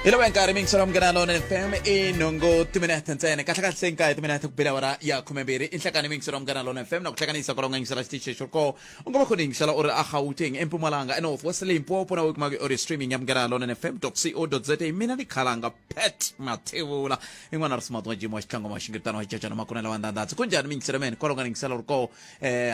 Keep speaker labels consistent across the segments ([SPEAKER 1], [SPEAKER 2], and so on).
[SPEAKER 1] Hello and ming salam ganalon and fam inongo timinatan tsene katlaka tsenka timinatan bilawara ya kumebiri inhlakani ming salam ganalon and fam nokuhlakanisa kolonga ngisala stiche shoko ngoba khona ngisala ore Gauteng eMpumalanga eNorth West Limpopo na ukumake ore streaming yam ganalon and fm.co.za mina likhalanga pet Mathebula ingwana rasmatwa jimo shikhango mashingirtano hichacha makuna lawanda ndatsi kunjani ming salam kolonga ngisala urko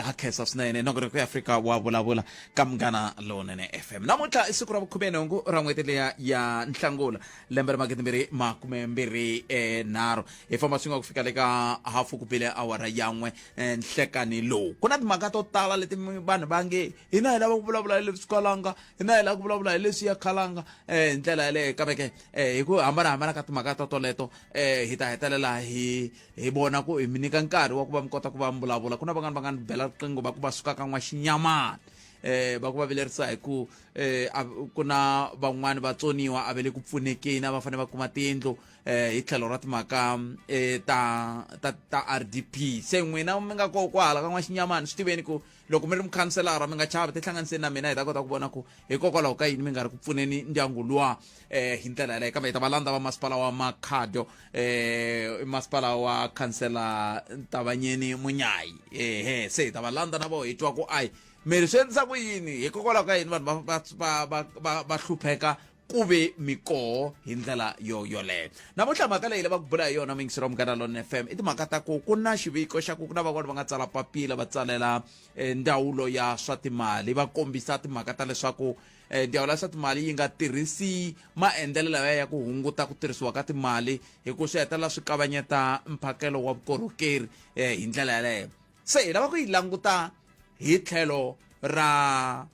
[SPEAKER 1] hakesa snene nogore ku Africa wa bulabula kamgana lonene FM namutla isikura bukhubenongo ramwetele ya nhlangola lember magetimbiri makumembiri naro information ya kufika leka hafu kupile awara yanwe nhlekani lo kuna timhaka to tala leti vanhu vange hina hi lava ku vulavula hi leswi kalanga hina hi lava ku vulavula hi leswi ya khalanga ndlela yaleyo kambe hi ku hambana ka timhaka to toleto hi ta hetelela hi bona ku hi minika nkarhi wa ku va mi kota ku va vulavula kuna van'wana va nga bela riqingho va ku va suka ka n'waxinyamana ba ku va vilerisa hi ku kuna van'wana vatsoniwa a vele ku pfunekeni va fane va kuma tindlu hi tlhelo ra timhaka ta RDP se n'wina mi nga kokwala ka n'waxinyamana swi tiveni ku loko mi ri mukhanselara mi nga chavi tihlanganiseni na mina hi ta kota ku vona ku hikokwalaho ka yini mi nga ri ku pfuneni ndyangu luwa hi ndlela yaleyo kambe hi ta va landza va masipala wa Makhado masipala wa khansela Ntavanyeni Munyayi se hi ta va landza na vo hi twa ku ayi meri swi endlisa ku yini hikokwalaho ka yini vanhu va hlupheka ku ve mikoho hi ndlela yoleyo namuntlha mhaka leyi lava ku bula hi yona mingisiro Mganalon FM i timhaka ta ku na xiviko xa ku na van'wana va nga tsala papila va tsalela ndzawulo ya swa timali va kombisa timhaka ta leswaku ndzawulo ya swa timali yi nga tirhisi maendlelo lawa ya ku hunguta ku tirhisiwa ka timali hi ku swi hetelela swi kavanyeta mphakelo wa vukorhokeri hi ndlela yaleyo se hi lava ku yi languta hi tlhelo ra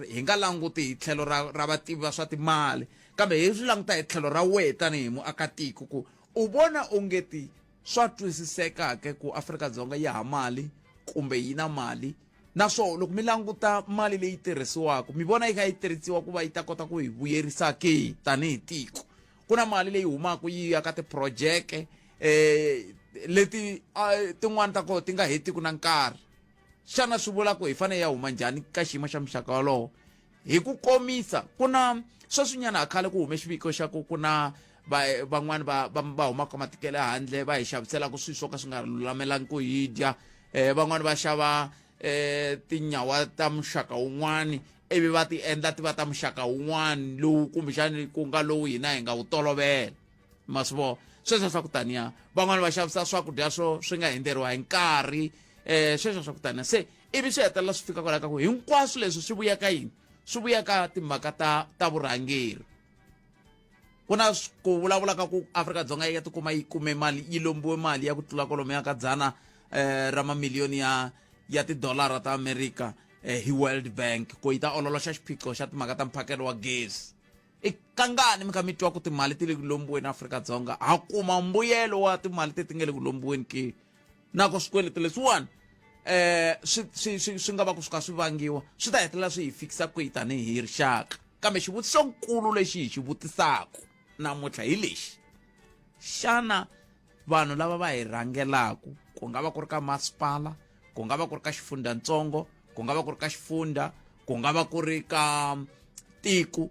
[SPEAKER 1] hi nga languti hi tlhelo ra vativi va swa timali kambe hi swi languta hi tlhelo ra wehe tanihi muakatiko ku u vona ongeti swa twisisekaka ku Afrika-Dzonga yi ha mali kumbe yi na mali naswona loko mi languta mali leyi tirhisiwaka mi vona yi kha yi tirhisiwa ku va yi ta kota ku hi vuyerisa ke tanihi tiko ku na mali leyi humaka yi ya ka tiprojeke leti tin'wana ta kona ti nga hetiku na nkarhi xana swi vula ku hi fanele ya huma njhani ka xiyimo xa muxaka wolowo hi ku komisa ku na sweswinyana khale ku hume xiviko xa ku ku na van'wana va humaka matikelo handle va hi xaviselaka swilo swo ka swi nga lulamelangi ku hi dya van'wana va xava tinyawa ta muxaka wun'wani ivi va ti endla ti va ta muxaka wun'wani lowu kumbexani ku nga lowu hina hi nga wu tolovela ma swi vona sweswo swa ku taniya van'wana va xavisa swakudya swi nga hundzeriwa hi nkarhi sweswo swa ku taniya se ivi swi hetelela swi fika kwalaho ka ku hinkwaswo leswi swi vuya ka yini swi vuya ka timhaka ta vurhangeri ku na ku vulavula ka ku Afrika-Dzonga yi ya tikuma yi kume mali yi lombiwe mali ya ku tlula kwalomu ya ka 100 ra mamiliyoni ya tidolara ta Amerika hi World Bank ku yi ta ololoxa xiphiqo xa timhaka ta mphakelo wa gezi i kangani mi kha mi twa ku timali ti le ku lombiweni Afrika-Dzonga ha kuma mbuyelo wa timali ti nga le ku lombiweni ke nako swikweleti leswiwani swi nga va ku suka swi vangiwa swi ta hetelela swi hi fikisa ku hi tanihi rixaka kambe xivutiso nkulu lexi hi xi vutisaka namuntlha hi lexi xana vanhu lava va hi rhangelaku ku nga va ku ri ka masipala ku nga va ku ri ka xifundzantsongo ku nga va ku ri ka xifundza ku nga va ku ri ka tiko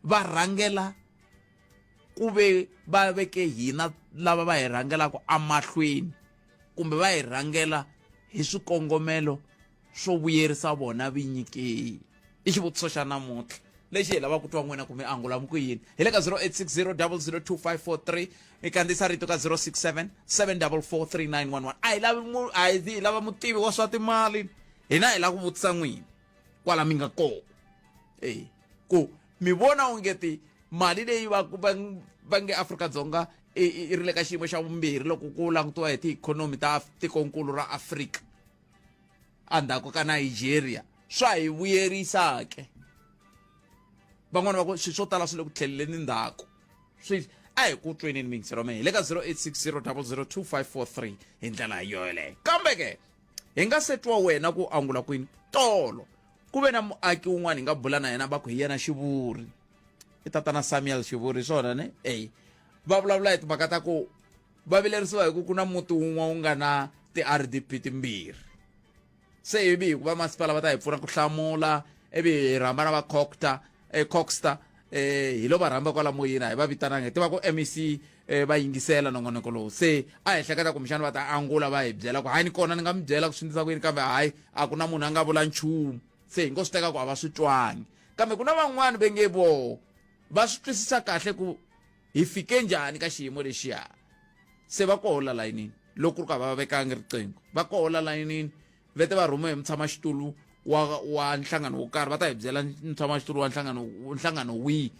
[SPEAKER 1] va rhangela ku ve va veke hina lava va hi rhangelaka emahlweni kumbe va hi rhangela hi swikongomelo swo vuyerisa vona vinyi ke i xivutiso xa namuntlha lexi hi lavaka ku twa n'wina kumbe angula ku yini hi le ka 0860 002543 i kandziyisa rito ka 067 7443911 a hi lava mutivi wa swa timali hina hi lava ku vutisa n'wina kwala mi nga kona ku mi vona ongeti mali leyi va nge Afrika-Dzonga i ri le ka xiyimo xa vumbirhi loko ku langutiwa hi tiikhonomi ta tikonkulu ra Afrika endzhaku ka Nigeria swa hi vuyerisake van'wana va ku swilo swo tala swi le ku tlheleleni ndzhaku a hi ku twenini mingisiro mehe hi le ka 0860 002543 hi ndlela yoleyo kambe ke hi nga se twa wena ku angula kwini tolo ku ve na muaki wun'wana hi nga bula na yena va ku hi yena Xivuri i tatana Samuel Xivuri swona ne va vulavula hi timhaka ta ku va vilerisiwa hi ku na muti wun'we wu nga na ti-RDP timbirhi se ivi hi ku va masipala va ta hi pfuna ku hlamula ivi hi rhamba na va Coxstar hi lo va rhamba kwala moyeni hi va vitananga tiva ku MEC va yingisela nongonoko lowu se a hi hleketa kumbexana va ta angula va hi byela ku hayi ni kona ni nga mi byela ku swi ndisa ku yini kambe hayi a ku na munhu a nga vula nchumu se hi ngo swi teka ku a va swi twangi kambe ku na van'wani va nge voho va swi twisisa kahle ku hi fike njhani ka xiyimo lexiya se va kohola layinini loko ku ri ka va vekangi riqingho va kohola layinini vete va rhume hi mutshamaxitulu wa nhlangano wo karhi va ta hi byela mutshamaxitulu wa nhlangano wihi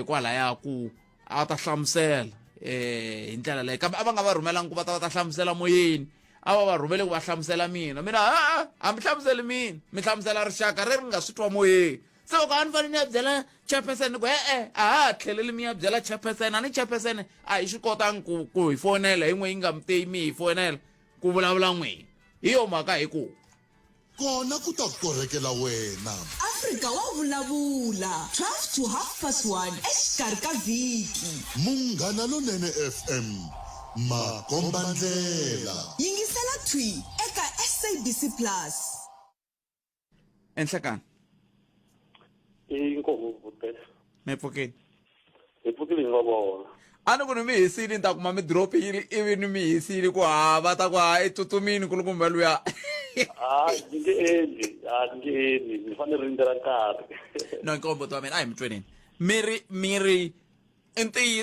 [SPEAKER 1] kwalaya ku a ta hlamusela hi ndlela leyi kambe a va nga va rhumelangi ku va ta hlamusela moyeni a va rhumele ku va hlamusela mina a mi hlamuseli mina mi hlamusela rixaka ri nga swi twa moyeni se loko a ni fanele ni ya byela chairperson ku a ha tlheleli mi ya byela chairperson a ni chairperson a hi swi kotangi ku hi fonela hi n'we yi nga mi teyi mi hi fonela ku vulavula n'wina hi yo mhaka hi ku
[SPEAKER 2] kona ku ta korhekela wena
[SPEAKER 3] Afrika wa vulavula 12 to 1:30 exikarhi ka vhiki
[SPEAKER 2] Munghana Lonene FM makomba ndlela
[SPEAKER 3] yingisela thwi eka SABC Plus
[SPEAKER 1] enhlekani
[SPEAKER 4] inkomo vutela
[SPEAKER 1] mi pfukini
[SPEAKER 4] hi pfukile ni va vona
[SPEAKER 1] a ni ku ni mi hisile ni ta kuma mi dropile ivi ni mi hisile ku va ta ku i tsutsumini kulukumba luya
[SPEAKER 4] ni nge endli ni fanele rindzela nkarhi
[SPEAKER 1] no nkomboto wa mina a hi mi twenini miri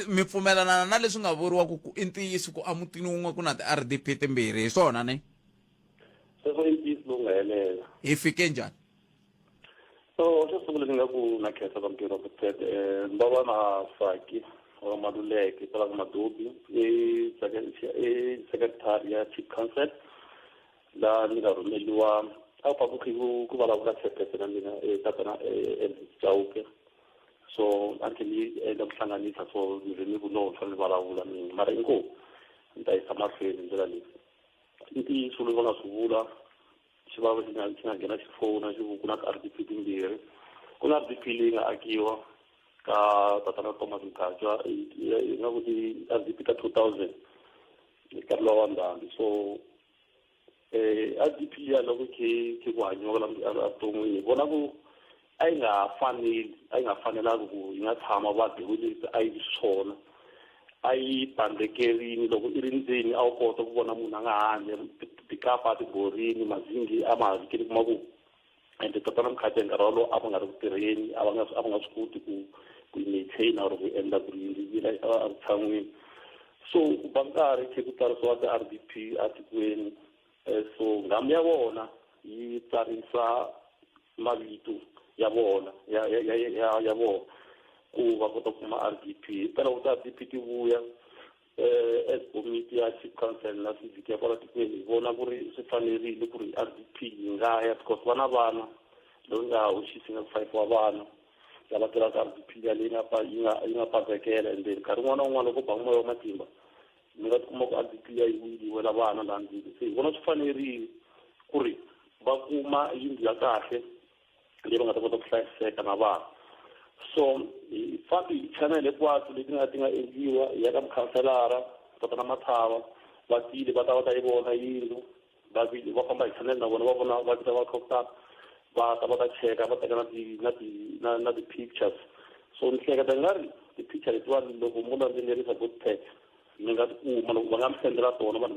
[SPEAKER 1] mi pfumelana na leswi nga vuriwa ku i ntiyiso ku amutini wun'we ku na ti-RDP timbirhi hi swona ne
[SPEAKER 4] sweswo i ntiyiso lowu nga helela
[SPEAKER 1] hi fike njhani
[SPEAKER 4] so xo sungula ni nga ku na khensa ka mpiro vutet ni va va na Saki wa Maluleke talaka Madobi secretary ya chief council la ni nga rhumeliwa a pabuki ku vulavula chairperson na mina tatana Chauke so until ni enda kuhlanganisa so ni vulowo ni fanele vulavula mina mara inko ni ta yisa mahlweni ndlela leyi ntiyiso lowu va nga swi vula xivava xi nga nghena xifoni xi ku na ti-RDP timbirhi ku na RDP leyi nga akiwa ka tatana Thomas Mkhatshwa yi nga ku ti-RDP ta 2000 nkarhi lowa wa ndhambi so RDP ya loko ki ku hanyiwa la vuton'wini vona ku a yi nga fanelanga ku yi nga tshama va dewilisi a yi swona a yi bandzekerini loko i ri ndzeni a wu kota ku vona munhu a nga handle tikapa a tiborini mazingi a ma hakeli kuma ku ende tatana Mkhatshwa nkarhi walowo a va nga ri ku tirheni a va nga swi koti ku maintain or ku endla ku yila a vutshan'wini so ku ba nkarhi ku tsarisiwa ti-RDP atikweni so ngamu ya vona yi tsarisa mavito ya vona ya vona ku va kota ku kuma RDP phela loko ti-RDP ti vuya as committee ya chief council na civic ya kwala tikweni hi vona ku ri swi fanerile ku ri RDP yi nga ya because va na vana loyi nga hoxisi nga 5 wa vana lava tirhaka RDP leyi yi nga pazekela ende nkarhi wun'wana na wun'wana loko ba moya wa matimba mi nga tikuma ku RDP yi wiliwela vana laha ndzeni se hi vona swi fanerile ku ri va kuma yindlu ya kahle leyi va nga ta kota ku hlayiseka na vana so hi fambi channel hinkwato leti ti nga endliwa ya ka mukhanselara tatana Mathava va tile va ta yi vona yindlu va famba hi channel na vona va vona va vita va khokta va ta cheka va teka na ti-pictures so ni hleketa nga ri ti-picture letiwani loko munhu a landzelerisa good text mi nga tikuma loko va nga mi sendela tona vanhu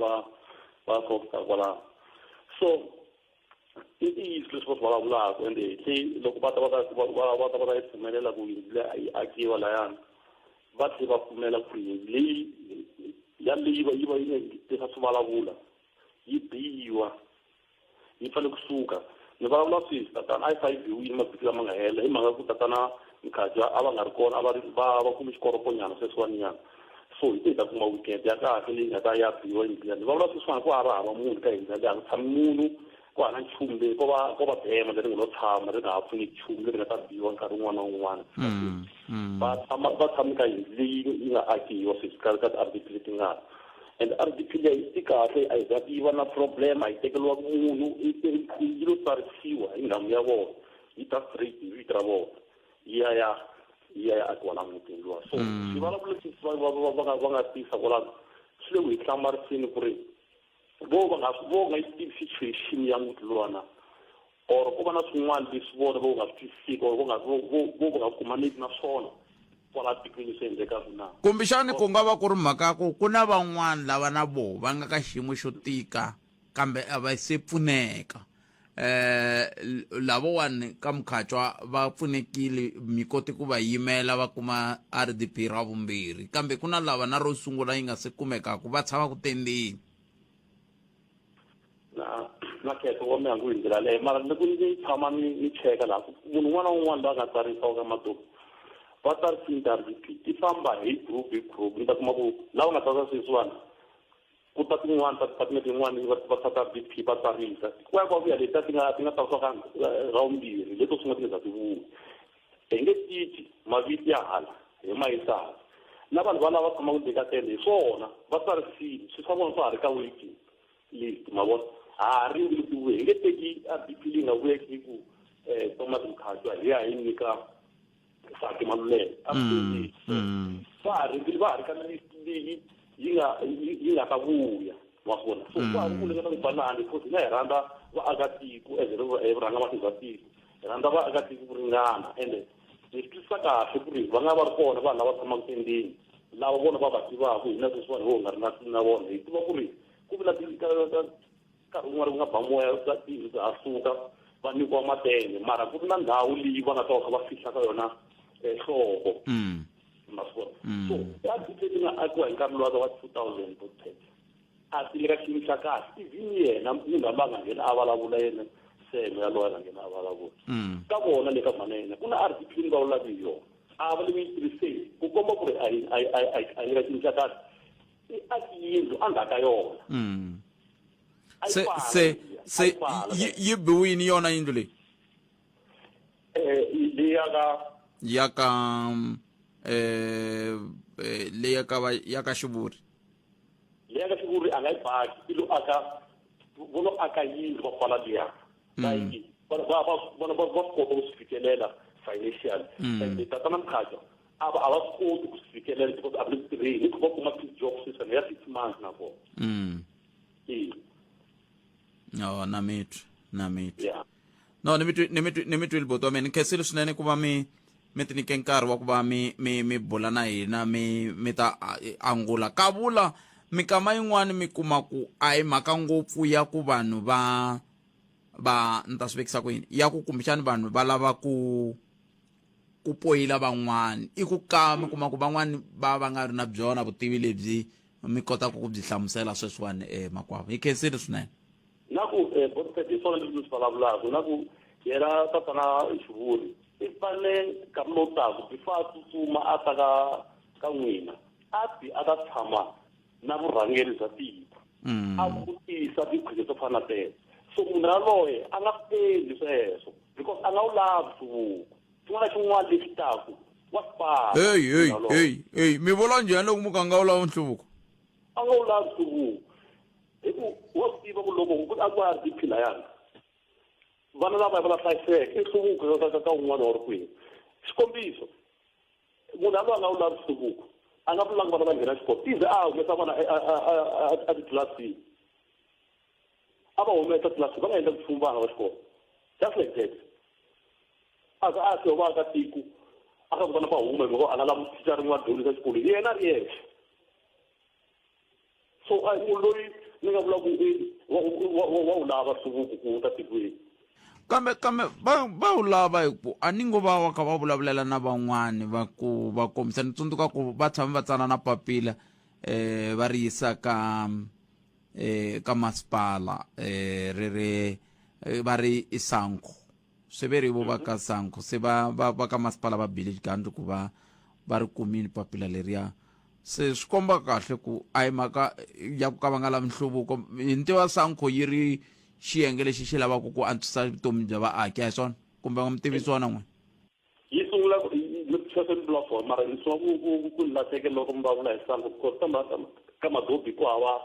[SPEAKER 4] va khokta kwalaho so i ntiyiso leswi va swi vulavulaka ende se loko va ta yi pfumelela ku yindlu leyi yi akiwa layani va tlhe va pfumela ku yindlu leyi yi va yi nga tisa swi vulavula yi biyiwa yi fanele kusuka ni vulavula sweswi tatana a yi fa yi biwile mavhiki lama nga hela hi mhaka ku tatana Mkhatshwa a va nga ri kona a va kume xikoroponyana sweswiwanyana so hi te hi ta kuma weekend ya kahle leyi nga ta ya biwa yindlu ya ni vulavula sweswiwani ku hava munhu ka hindlu leyi a nga tshami munhu ku hana nchumu leyi ko va bema leri nga lo tshama ri nga ha pfuni nchumu leri nga ta biwa nkarhi wun'wana na wun'wana va tshame ka yindlu leyi yi nga akiwa sweswi ka ti-RDP leti nga and RDP leyi i kahle a hi za yi va na problem a yi tekeriwa munhu yi lo tsarisiwa hi ngamu ya vona yi ta straight hi vito ra vona yi ya akiwa na mutini luwa so swi vulavula leswi va nga tisa kwalaho swi le ku hi hlamariseni ku ri vo nga yi tivi situation ya muti luwana or ku va na swin'wana leswi vona vo nga swi twisiki or vo nga kumaniki na swona kwala tikweni swi endlekaka na
[SPEAKER 1] kumbexani ku nga va ku ri mhaka ku ku na van'wani lava na vo va nga ka xiyimo xo tika kambe a va se pfuneka lavowani ka mukhatshwa va pfunekile mi koti ku va yimela va kuma RDP ra vumbirhi kambe ku na lava na ro sungula yi nga se kumekaku va tshama ku tendeni
[SPEAKER 4] na khetho wa mihangu hi ndlela leyo mara loko ni tshama ni cheka laha munhu un'wana na un'wana loyi a nga tsarisiwa ka matopi va tsarisile RDP ti famba hi group ni ta kuma ku lava nga tsarisa sweswiwani ku ta tin'wana department yin'wana va tata RDP va tsarisa kwa vuya leti ti nga tsarisiwa ka ra vumbirhi leto swi nga ti nga ti vuyi hi nge tici maviti ya hala hi mayisana na vanhu va lava tshamaka dekatele hi swona va tsarisile swi swa vona swa ha ri ka waiting list mavona ha ri vitiwe hi nge teki RDP leyi nga vuyeki ku Thomas Mkhatshwa hi ya hi nyika Saki Maluleke va ha ri ka list leyi yi nga ta vuya wa vona so va ha ri ku lekana ku banana because na hi rhandza vaakatiko as hi rhanga vaakatiko hi rhandza vaakatiko ku ringana ende hi twisisa kahle ku ri va nga va ri kona vanhu lava tshamaka tendeni lava vona va va tivaka hi na sweswiwani ho nga ri na vona hi tiva ku ri ku vula nkarhi wun'wana ku nga ba moya bya tiyindlu bya ha suka va nyikiwa matende mara ku ri na ndhawu leyi va nga ta va kha va fihla ka yona nhloko maswona so RDP ti nga akiwa hi nkarhi luwa wa 2010 a ti le ka xiyimo xa kahle even yena munhu hambi a nga nghena a vulavula yena seme yaloye a nga nghena a vulavula ka vona le ka manene ku na RDP ni va vulaku hi yona a va le miyitirhiseni ku komba ku ri a yi ka xiyimo xa kahle i aki yindlu endzhaku ka yona
[SPEAKER 1] se yi biwini yona yindlu leyi ya ka Xivuri
[SPEAKER 4] leyi ka Xivuri a nga yi baki i lo aka yindlu va kwala liya vona va swi kota ku swi fikelela financial tatana Mkhatshwa a va swi koti ku swi fikelela because a ri tirheni hi ku va kuma ti-job system ya 6 months na vona
[SPEAKER 1] no na mitwi
[SPEAKER 4] yeah
[SPEAKER 1] no ni mitwi liboto wa mina ni khensile swinene ku va mi ti nyike nkarhi wa ku va mi bula na hina mi ta angula ka vula mikama yin'wani mi kuma ku a hi mhaka ngopfu ya ku vanhu va ni ta swi vekisa ku yini ya ku kumbexani vanhu va lava ku poyila van'wani i ku ka mi kuma ku van'wani va nga ri na byona vutivi lebyi mi kotaka ku byi hlamusela sweswiwani makwavo hi khensile swinene
[SPEAKER 4] na ku botseti hi swona leswi swi vulavulaka na ku yena tatana Xivuri i fanele nkarhi lowu taka byi fa tsutsuma a ta ka n'wina a ti a ta tshama na vurhangeri bya tiko a vutisa tikhwezi to fana na teto so munhu yaloye a nga endli sweswo because a nga wu lavi nhluvuko xin'wana na xin'wana lexi taku wa sipala
[SPEAKER 1] hey mi vula njhani loko muka nga wu lavi nhluvuko
[SPEAKER 4] a nga wu lavi nhluvuko hi ku wa swi tiva ku loko a ku RDP layani vana lava va hlayiseka i nhluvuko ka un'wana wa ri kwihi xikombiso munhu yaloye a nga wu lavi nhluvuko a nga vulanga vana va nghena xikolo tize a humesa vana a titlilasini a va humesa tlilasini va nga endla nchumu vana va xikolo just like that a se vaakatiko a ka ku vana va huma hi a nga lavi thica rin'wana dyondzisa xikolo hi yena ri yexe so munhu loyi ni nga vula ku wa wu lava nhluvuko ku ta tikweni
[SPEAKER 1] kambe va wu lava hi ku a ni ngo va kha va vulavulela na van'wani va kombisa ni tsundzuka ku va tshame va tsala na papila va ri yisa ka masipala va ri Isanko se ve ri vo va ka Sanko se va ka masipala va bile xigandlo ku va ri kumile papila leriya se swi komba kahle ku a hi mhaka ya ku ka va nga lavi nhluvuko hi ntiva Sanko yi ri xiyenge lexi xi lavaka ku antswisa vutomi bya vaaki hi swona kumbe nga mi tivisi wona n'wina
[SPEAKER 4] yi sungula social platform mara ni swa ku lahlekela loko mi vulavula hi Sanko because ka madobi ku hava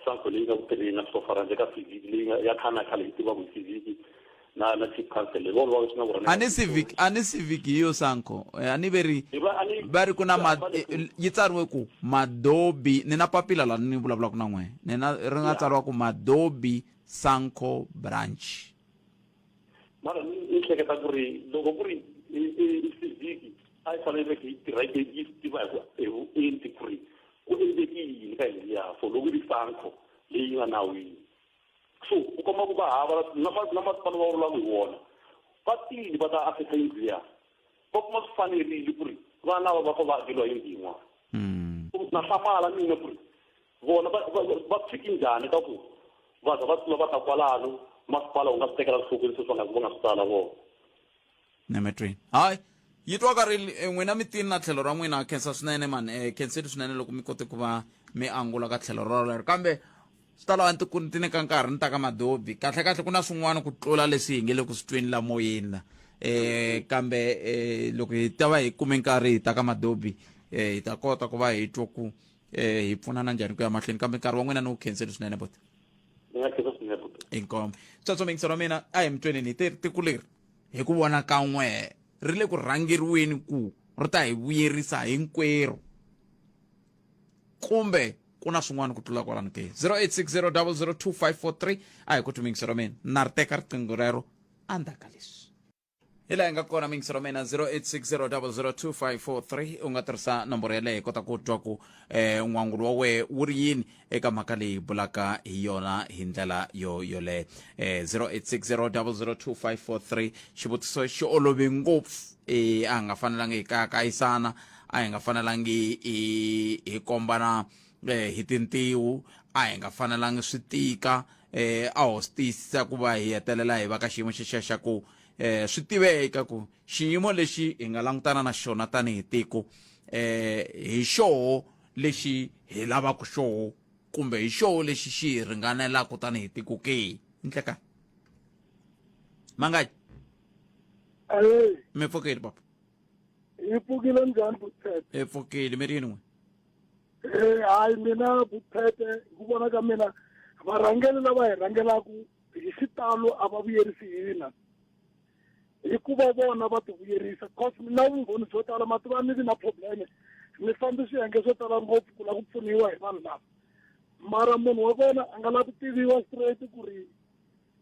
[SPEAKER 4] Sanko leyi nga ku tirheni na swo fana ka civic leyi ya khana khale yi tivaka hi civic na chief council leyi vona swi nga ku
[SPEAKER 1] a ni civic hi yo Sanko a ni veri va ri ku na yi tsariwe ku madobi ni na papila la ni vulavulaka na n'wina ni na ri nga tsariwa ku madobi Sanko branch
[SPEAKER 4] mara ni hleketa ku ri loko ku ri civic a yi fanele hi tirha yi tiva hi vuenti ku ri ku endleke yini ka hiliya for loko yi sankho leyi nga nawini so u komba ku va hava na masipala va vulavula hi wona va tili va ta affecta yindlu liya va kuma swi fanerile ku ri vana lava va fa va akeliwa yindlu yin'wana na hlamala mina ku ri vona va tshiki njhani ka ku va za va tlula va ta kwalano masipala wu nga swi tekela nhlokweni sweswi va nga swi tsala vona
[SPEAKER 1] nemetweni hayi yi twa ka ri n'wina mi tini na tlhelo ra n'wina khensa swinene mani khenseni swinene loko mi kote ku va mi angula ka tlhelo rolero kambe swi ta lava ti nyika nkarhi ni ta ka Madobi kahlekahle ku na swin'wana ku tlula leswi hi nge le ku swi tweni la moyeni la kambe loko hi ta va hi kume nkarhi hi ta ka Madobi hi ta kota ku va hi twa ku hi pfunana njhani ku ya mahlweni kambe nkarhi wa n'wina ni wu khenseli swinene bote inkomo tsotsomingisa ra mina a hi mitwenini tiko leri hi ku vona kan'we ri le ku rhangeriweni ku ri ta hi vuyerisa hinkwerhu kumbe ku na swin'wana ku tlula kwalano ke 0860002543 a hi ku tumingisa ra mina na ri teka riqingho rero andaka leswi hi laha hi nga kona mingisa ra mina 0860002543 u nga tirhisa nomboro yaleyo hi kota ku twa ku n'wangulo wa wena wu ri yini eka mhaka leyi bulaka hi yona hi ndlela yoleyo 0860002543 xivutiso xi olove ngopfu a nga fanelangi hi kayakayisana a hi nga fanelangi hi kombana hi tintiwu a hi nga fanelangi swi tika a ho swi tiyisisa ku va hi hetelela hi va ka xiyimo xexiya xa ku swi tiveka ku xiyimo lexi hi nga langutana na xona tanihi tiko hi xoho lexi hi lavaka xoho kumbe hi xoho lexi xi hi ringanelaka tanihi tiko ke ndleka mangayi mi pfukile papa
[SPEAKER 5] hi pfukile njhani Buthete
[SPEAKER 1] hi pfukile mi ri yini n'we
[SPEAKER 5] hayi mina Buthete hi ku vona ka mina varhangeli lava hi rhangelaka hi xitalo a va vuyerisi hina hikuva vona va ti vuyerisa cause na vumbhoni byo tala mativa ni vi na probleme ni fambi swiyenge swo tala ngopfu ku lava ku pfuniwa hi vanhu lava mara munhu wa kona a nga lavi ku tiviwa straight ku ri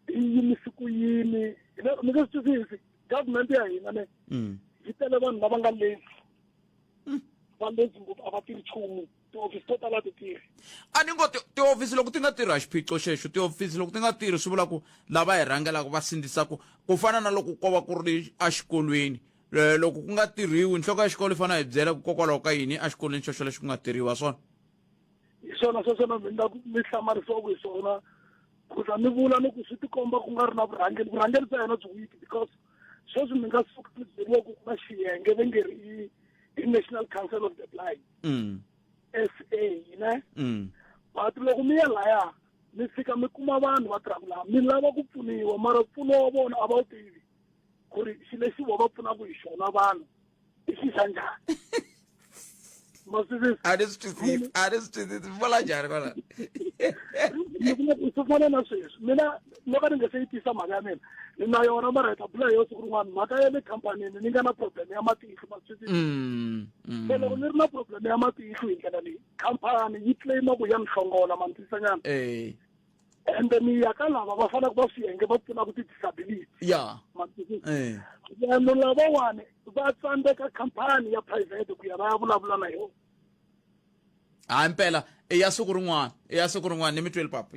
[SPEAKER 5] i yimisi ku yini ni nge swi twisisi government ya hina ne yi tele vanhu lava nga lazy va lazy ngopfu a va tirhi nchumu tiofisi to tala ti tirhi
[SPEAKER 1] a ni ngo tiofisi loko ti nga tirhi a xiphiqo xexo tiofisi loko ti nga tirhi swi vula ku lava hi rhangelaka va sindzisaka ku fana na loko ko va ku ri exikolweni loko ku nga tirhiwi nhloko ya xikolo i fanele hi byela ku kokwalaho ka yini exikolweni xexo lexi ku nga tirhiwa swona
[SPEAKER 5] hi swona sweswona mi hlamarisiwaku hi swona kuza ni vula ni ku swi tikomba ku nga ri na vurhangeli bya hina byi weak because sweswi mi nga suka mi byeriwa ku na xiyenge ve nge ri i National Council of the Blind SA ne but loko mi ya laya mi fika mi kuma vanhu va tirhaka laha mi lava ku pfuniwa mara mpfuno wa vona a va wu tivi ku ri xi lexi va pfunaka hi xona vanhu i xi xa njhani
[SPEAKER 1] a ni swi twisisi vola njhani kona
[SPEAKER 5] swi fana na sweswi mina loko ni nge se yi tisa mhaka ya mina ni na yona mara hi ta bula hi yo siku rin'wana mhaka ya le khampanini ni nga na problem ya matihlo maswisisi so loko ni ri na problem ya matihlo hi ndlela leyi khampani yi claima ku ya ni hlongola mantisanyana ende ni ya ka lava va fanaka va swiyenge va pfunaka ti-disability mantisisi vanhu lavawani va tsandzeka khampani ya private ku ya va ya vulavula na yona
[SPEAKER 1] hayi mpela i ya siku rin'wana ni mi tweli papa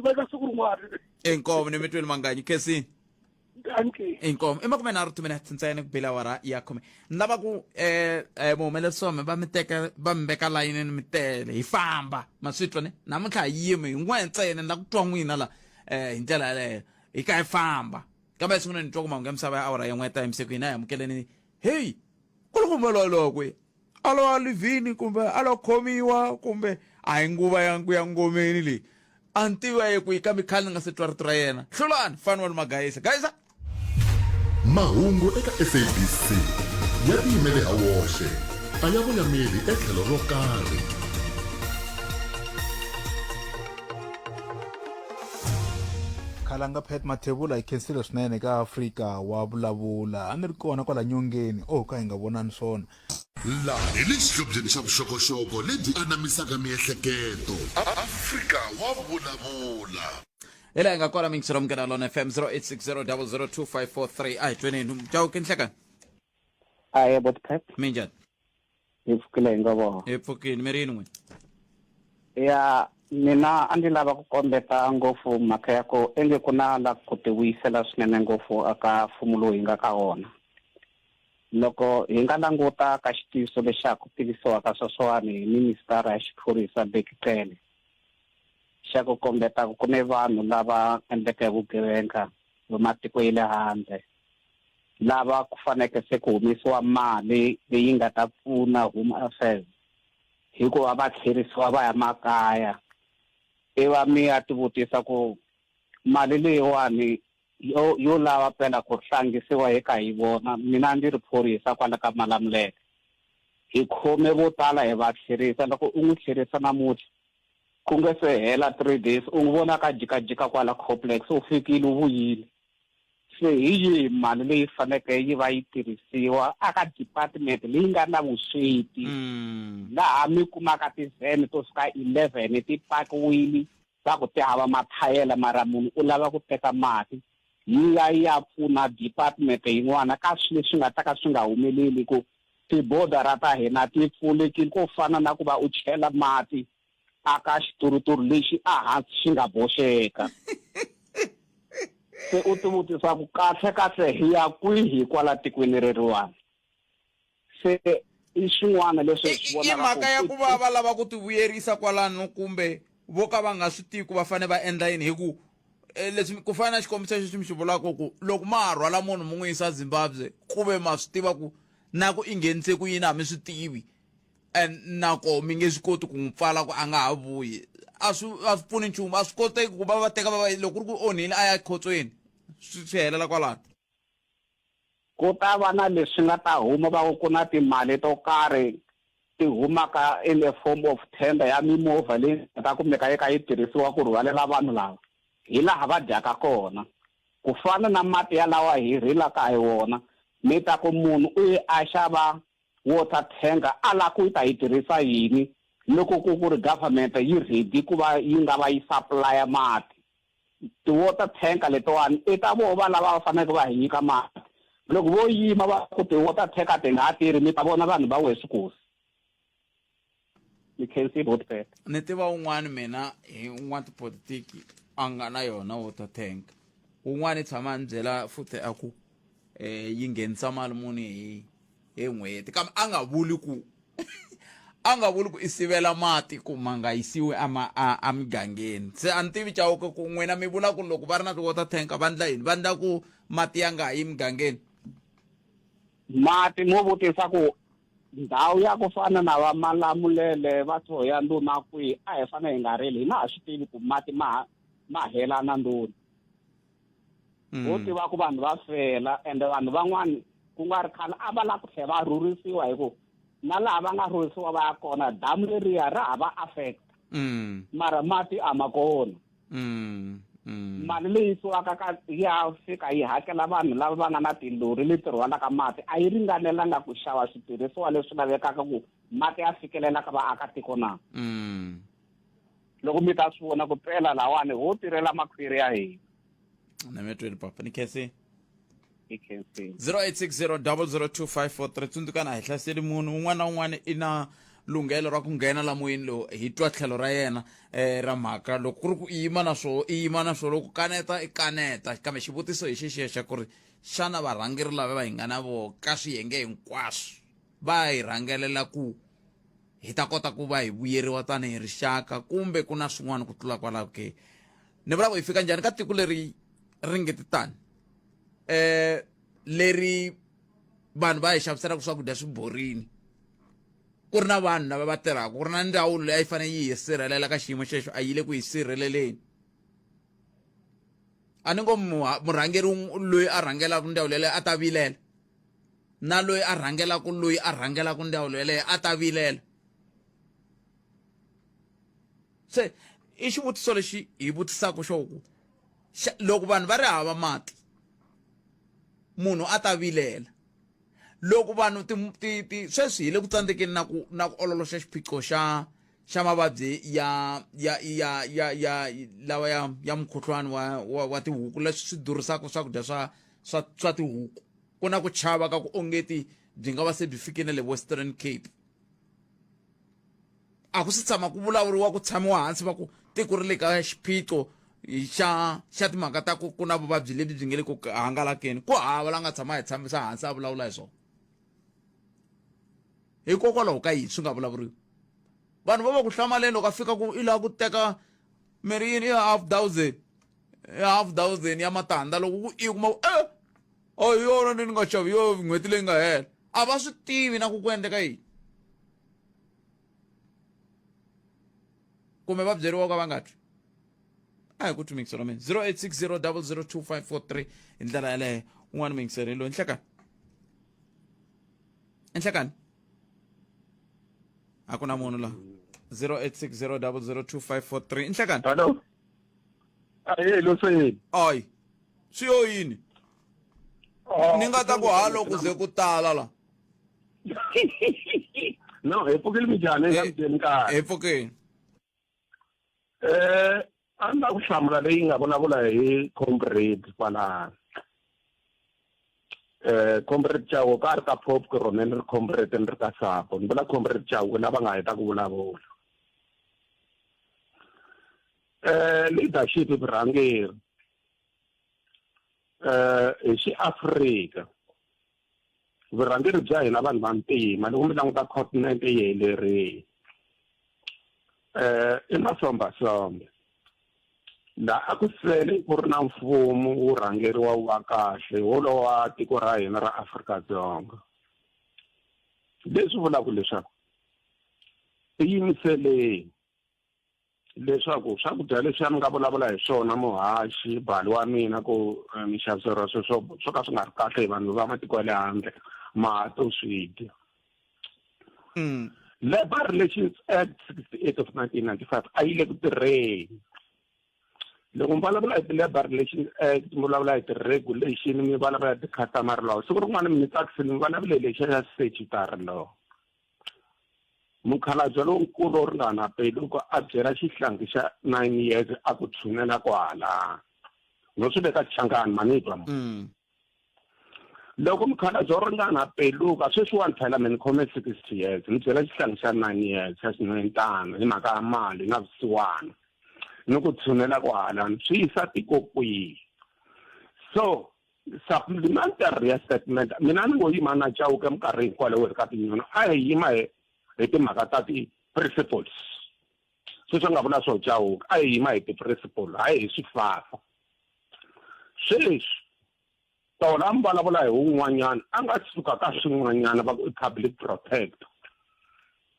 [SPEAKER 5] veka siku rin'wana
[SPEAKER 1] inkomo ni mi tweli manganyi khesini inkomo emakume nharhu timinete ntsena ku bela awara ya khume ni lava ku muhumelerisi wa mi va mi veka layinini mi tele hi famba ma swi twa ne namuntlha hi yimi hi n'we ntsena ni la ku twa n'wina la hi ndlela yaleyo hi ka hi famba kambe sungula ni twa ku mahungu ya misava ya awara ya n'we ta emiseko hina hi amukeleni heyi ku ri kumelwalo kwe alo alivhini kumbe alo khomiwa kumbe a hi nguva ya ngomeni leyi a ni tiviwa ye ku yi kambe khale ni nga se twa rito ra yena hlulani faniwa ni magayisa gayisa
[SPEAKER 2] mahungu eka SABC ya tiyimele ha woxe a ya voyameli etlhelo ro karhi
[SPEAKER 6] khalanga Pat Mathebula hi khensile swinene ka Afrika wa vulavula a ni ri kona kwala nyongeni ka hi nga vonani swona
[SPEAKER 2] laha hi le xihlobyeni xa vuxokoxoko lebyi anamisaka miehleketo Afrika wa vulavula
[SPEAKER 1] hi laha hi nga kona mingisiro mukela lona FM 0860002543 a hi tweneni jawu ke nhlekani
[SPEAKER 7] Aye Botpet,
[SPEAKER 1] minjani
[SPEAKER 7] hi pfukile hi ngo vona.
[SPEAKER 1] hi pfukini mi rini n'we
[SPEAKER 7] Ya mina a ndzi lava ku kombeta ngopfu mhaka ya ku enge ku na la ku ti vuyisela swinene ngopfu aka mfumo lowu hi nga ka wona. Loko hi nga languta ka xitiviso lexi ku tivisiwaka sweswiwani hi ministara ya xiphorisa Bheki Cele xa ku kombeta ku ni vanhu lava endleke vugevenga va matiko ya le handle lava ku faneke se ku humesiwa mali leyi nga ta pfuna Home Affairs hikuva va tlherisiwa va ya makaya. Iva mi ya tivutisa ku mali leyiwani yo lava pela ku hlangisiwa eka hi vona mina ndzi ri phorisa kwala ka Malamulele hi khome vo tala hi va tlherisa loko u n'wi tlherisa namuntlha ku nge se hela 3 days u n'wi vona ka jikajika kwala complex u fikile u vuyile. Se hi yihi mali leyi faneke yi va yi tirhisiwa aka department leyi nga na vusweti laha mi kumaka tivhene to fika 11 ti pakiwile va ku ti hava mathayela mara munhu u lava ku teka mati yi ya pfuna department yin'wana ka swilo leswi nga ta ka swi nga humeleli ku tibodara ta hina ti pfulekile ko fana na ku va u chela mati aka xituruturu lexi hansi xi nga boxeka. Se u tivutisa ku kahle hi ya kwihi kwala tikweni reriwani. Se i swin'wana leswi swi vonaka
[SPEAKER 1] i mhaka ya ku va lava ku ti vuyerisa kwalano kumbe vo ka va nga swi tivi ku va fane va endla yini hi ku leswi ku fana na xikombiso lexi mi xi vulaka ku loko ma ha rhwala munhu mu n'wi yisa Zimbabwe ku ve ma swi tiva ku na ku i nghenise ku yini a mi swi tivi and nako mi nge swi koti ku n'wi pfala ku a nga ha vuyi a swi pfuni nchumu a swi koteki ku va teka va loko ku ri ku onhile a ya khotsweni swi helela kwalano.
[SPEAKER 7] Ku ta va na leswi nga ta huma va ku na timali to karhi ti humaka in the form of tender ya mimovha leyi ta kumeka eka yi tirhisiwa ku rhwalela vanhu lava hi laha va dyaka kona ku fana na mati ya lawa hi rilaka hi wona mi ta ku munhu u ye a xava water tanker a la ku ta yi tirhisa yini loko ku ri government yi ready ku va yi nga va yi supply mati. Ti-water tanker letiwani i ta vona lava va faneke va hi nyika mati loko vo yima va ku ti-water tanker ti nga ha tirhi mi ta vona vanhu va weswikosi. You can see both sides.
[SPEAKER 1] Ni tiva un'wana mina hi un'wana tipolotiki a nga na yona water tank un'wana i tshama ni byela futhi a ku yi nghenisa mali muni hi n'hweti kambe a nga vuli ku i sivela mati ku ma nga yisiwi a migangeni. Se a ni tivi chawuka ku n'wina mi vula ku loko va ri na ti-water tank va ndla yini va ndla ku mati ya nga yi migangeni.
[SPEAKER 7] Mati mo vutisa ku ndhawu ya ku fana na va Malamulele va Thohoya Nduna kwihi a hi fane hi nga rili hina ha swi tivi ku mati ma hela na Nduna. Ho tiva ku vanhu va fela ende vanhu van'wani ku nga ri khale a va la ku tlhela va rhurisiwa hi ku na laha va nga rhurisiwa va ya kona damu leriya ra ha va affect mara mati a ma kona. Mali leyi siwaka ka ya fika yi hakela vanhu lava va nga na tilori leti rhwalaka mati a yi ringanelanga ku xava switirhisiwa leswi lavekaka ku mati ya fikelela ka vaakatiko na. Loko mi ta swi vona ku pela lawani ho tirhela makhwiri ya hina.
[SPEAKER 1] Na me twini papa ni khensi.
[SPEAKER 7] I can see
[SPEAKER 1] 0860002543 tsundzuka na hi hlaseli munhu un'wana na un'wana i na lunghelo ra ku nghena la moyeni lo hi twa tlhelo ra yena ra mhaka loko ku ri ku i yima na swo loko kaneta i kaneta kambe xivutiso hi xixiya xa ku ri xana varhangeri lava va hi nga na vo ka swiyenge hinkwaswo va hi rhangelela ku hi ta kota ku va hi vuyeriwa tanihi rixaka kumbe ku na swin'wana ku tlula kwalaho ke ni vula ku hi fika njhani ka tiko leri ringeti tani leri vanhu va hi xaviselaka swakudya swi borini ku ri na vanhu lava va tirhaka ku ri na ndhawu leyi a yi fanele yi hi sirhelela ka xiyimo xexo a yi le ku hi sirheleleni. A ni ngo murhangeri loyi a rhangelaka ndhawu leyi a ta vilela na loyi a rhangelaka ndhawu leyi a ta vilela. Se i xivutiso lexi hi vutisaka xo ku loko vanhu va ri hava mati munhu a ta vilela loko vanhu sweswi hi le ku tsandzekeni na ku ololoxa xiphiqo xa mavabyi lawa ya mukhuhlwani wa tihuku leswi swi durhisaka swakudya swa tihuku ku na ku chava ka ku ongeti byi nga va se byi fikile le Western Cape a ku si tshama ku vulavuriwa ku tshamiwa hansi va ku tiko ri le ka xiphiqo xa timhaka ta ku na vuvabyi lebyi byi nge le ku hangalakeni ku hava la nga tshama hi tshamisa hansi a vulavula hi swona hikokwalaho ka yini swi nga vulavuriwi vanhu va va ku hlamaleni loko a fika ku i lava ku teka mirhi yini half dozen ya matandza loko ku i kuma a hi yona ni nga xavi yo n'hweti leyi nga hela a va swi tivi na ku endleka yini kumbe va byeriwa ka va nga twi a hi ku twi mingiselo mina 0860 002543 hi ndlela yaleyo un'wana mingiselo hi loyi enhlekani a ku na munhu la 0860 002543 enhlekani
[SPEAKER 8] hello lo seni
[SPEAKER 1] ayi swi yo yini ni nga ta ku halo ku ze ku tala la
[SPEAKER 8] no hi pfukile minjhani eka mutini nkarhi
[SPEAKER 1] hi pfukeni
[SPEAKER 8] a ni la ku hlamula leyi nga vulavula hi comrade kwalano comrade Chauke ka ri ka pop ku rona ni ri comrade ni ri ka sapo ni vula comrade Chauke lava nga heta ku vulavula leadership vurhangeri hi xiAfrika vurhangeri bya hina vanhu vantima loko mi languta continent yi helerile i masombasombe laha a ku sele ku ri na mfumo wu rhangeriwa wa kahle wolowo wa tiko ra hina ra Afrika-Dzonga leswi vulaka leswaku i yimiseleni leswaku swakudya leswi a mi nga vulavula hi swona muhaxi bali wa mina ku mixaviselo swo ka swi nga ri kahle hi vanhu va matiko ya le handle mato swi dya Labour Relations Act 68 of 1995 a yi le ku tirheni loko mi vulavula hi ti-Labour Relations Act mi vulavula hi ti-regulation mi vulavula hi ti-customary law siku rin'wana mi tsakisile mi vulavule lexi xa statutory law mukhalabye lonkulu wo ringana loko a byela xihlangi xa 9 years a ku tshunela kwala no swi veka changani manitwa loko mukhalabye wo ringana loko sweswiwani phela mi ni khome 60 years ni byela xihlangi xa 9 years xa xinhwentana hi mhaka ya mali na vusiwana ni ku tshunela kwala swi yisa tiko kwihi so supplementary ya statement mina ni ngo yima na Chauke minkarhi hikwalaho hi ka tinyona a hi yima hi timhaka ta ti-principles sweswi nga vula swo Chauke a hi yima hi ti-principle hayi hi swifafa sweswi tona mi vulavula hi wun'wanyana a nga suka ka swin'wanyana va ku i public protector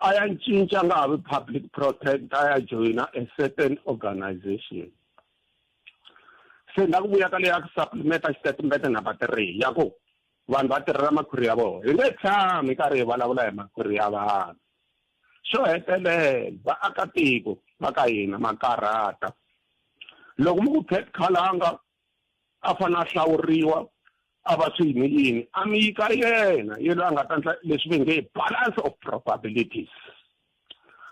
[SPEAKER 8] a ya cinca nga ha vi public protector a ya joyina a certain organization se na ku vuya ka leya ku supplementa statement number 3 ya ku vanhu va tirhela makhwiri ya vona hi nge tshami karhi hi vulavula hi makhwiri ya vanhu xo hetelela vaakatiko va ka hina makarhata loko mi ku Pat Khalanga a fanele a hlawuriwa a va swi yini a mi yika yena yena a nga ta endla leswi va nge balance of probabilities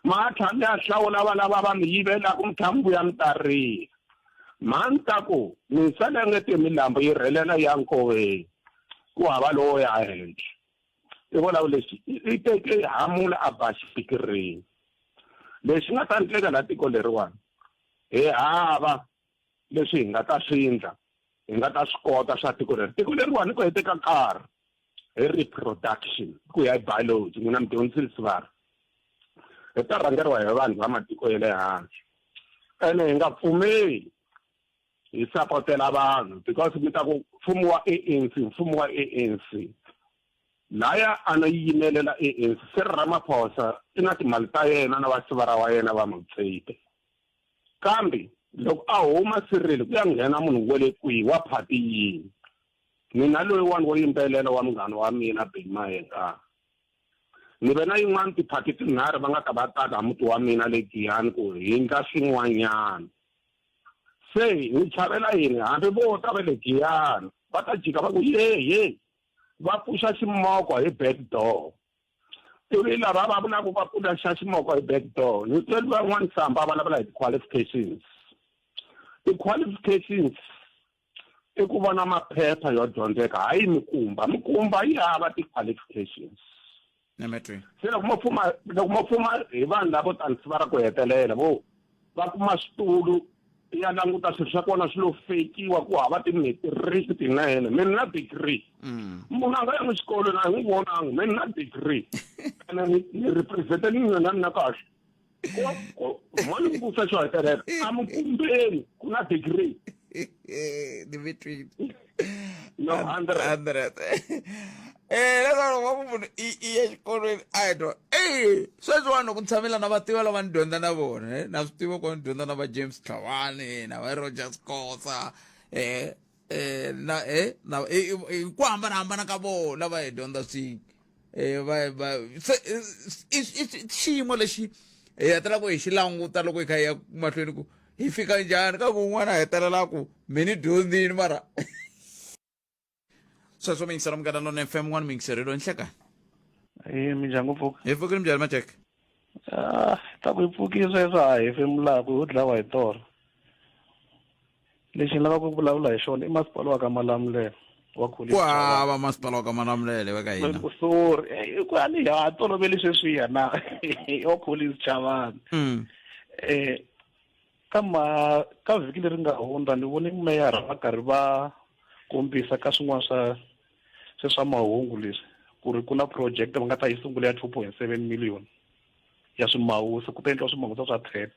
[SPEAKER 8] matlhami ya hlawula va lava va mi yivelaku mithambu ya mitariki manta ku misala ngete milambo yi rhelela ya nkoveni ku hava lowo ya henhla i vulavu lexi i teke hamula a ba xipikirini lexi nga ta endleka la tiko leriwani hi hava leswi hi nga ta swi endla hi nga ta swi kota swa tiko leriwani ku heteka nkarhi hi reproduction ku ya hi biology n'wina mi dyondzisi vari hi ta rhangeriwa hi vanhu va matiko ya le hansi ene hi nga pfumeli hi sapotela vanhu because mi ta ku mfumo wa ANC laya a no yimelela ANC Cyril Ramaphosa i na timali ta yena na vasivara wa yena va Motsepe kambe loko a huma Cyril ku ya nghena munhu wele kwihi wa phati yini mina loyi wani wo yimbelela wa munghana wa mina Benny Mahenga ni ve na yin'wana tiphati tinharhu va nga ta va tata muti wa mina le Giyani ku hindla swin'wanyana se ni chavela yini hambi vo ta va le Giyani va ta jika va ku ye va pfuxa ximoko hi back door ivi lava va vulaka va pfuxa ximoko hi back door ni tweli van'wani samba va vulavula hi ti-qualifications i ku va na maphepha yo dyondzeka hayi mikumba yi hava ti-qualifications
[SPEAKER 1] Nemetwe.
[SPEAKER 8] se loko ma pfuma hi vanhu lavo tanisi va ra ku hetelela va kuma switulu ya languta swilo swa kona swi lo fekiwa ku hava ti-matric tinene mini na degree munhu a nga yangi xikolo na hi n'wi vonangi mini na degree ene ni represente ni nyonani na kahle mani kusa xo hetelela a mukumbeni ku na degree
[SPEAKER 1] Dimitri.
[SPEAKER 8] no 100
[SPEAKER 1] leswaku va munhu i ya xikolweni a hi twa sweswiwani loko ni tshamela na vativa lava ni dyondza na vona na swi tiva ku ni dyondza na va James Tlhavani na va Roger Scosa ku hambanahambana ka vona lava hi dyondza swin'we xiyimo lexi hi hetelaka hi xi languta loko hi kha hi ya mahlweni ku hi fika njhani ka ku un'wana a hetelela ku mi ni dyondzini mara sweswo mi yingisela Munghana Lonene FM 1 mi yingiselelo nhlekani
[SPEAKER 9] mindyangu mpfuka
[SPEAKER 1] hi pfukile minjhani Majeke
[SPEAKER 9] ta ku hi pfukile sweswo a hi hefemulaku ho dlawa hi tolo lexi ni lavaka ku vulavula hi xona i masipala wa ka Malamulele wa
[SPEAKER 1] ku hava masipala wa ka Malamulele wa ka hina
[SPEAKER 9] sorry ku ani ha toloveli sweswiya na wa Collins Chavani ka vhiki leri nga hundza ni vone meyara va karhi va kombisa ka swin'wana swa mahungu leswi ku ri ku na project va nga ta yi sungula ya 2.7 million ya swimawusa ku ta endliwa swimawusa swa 10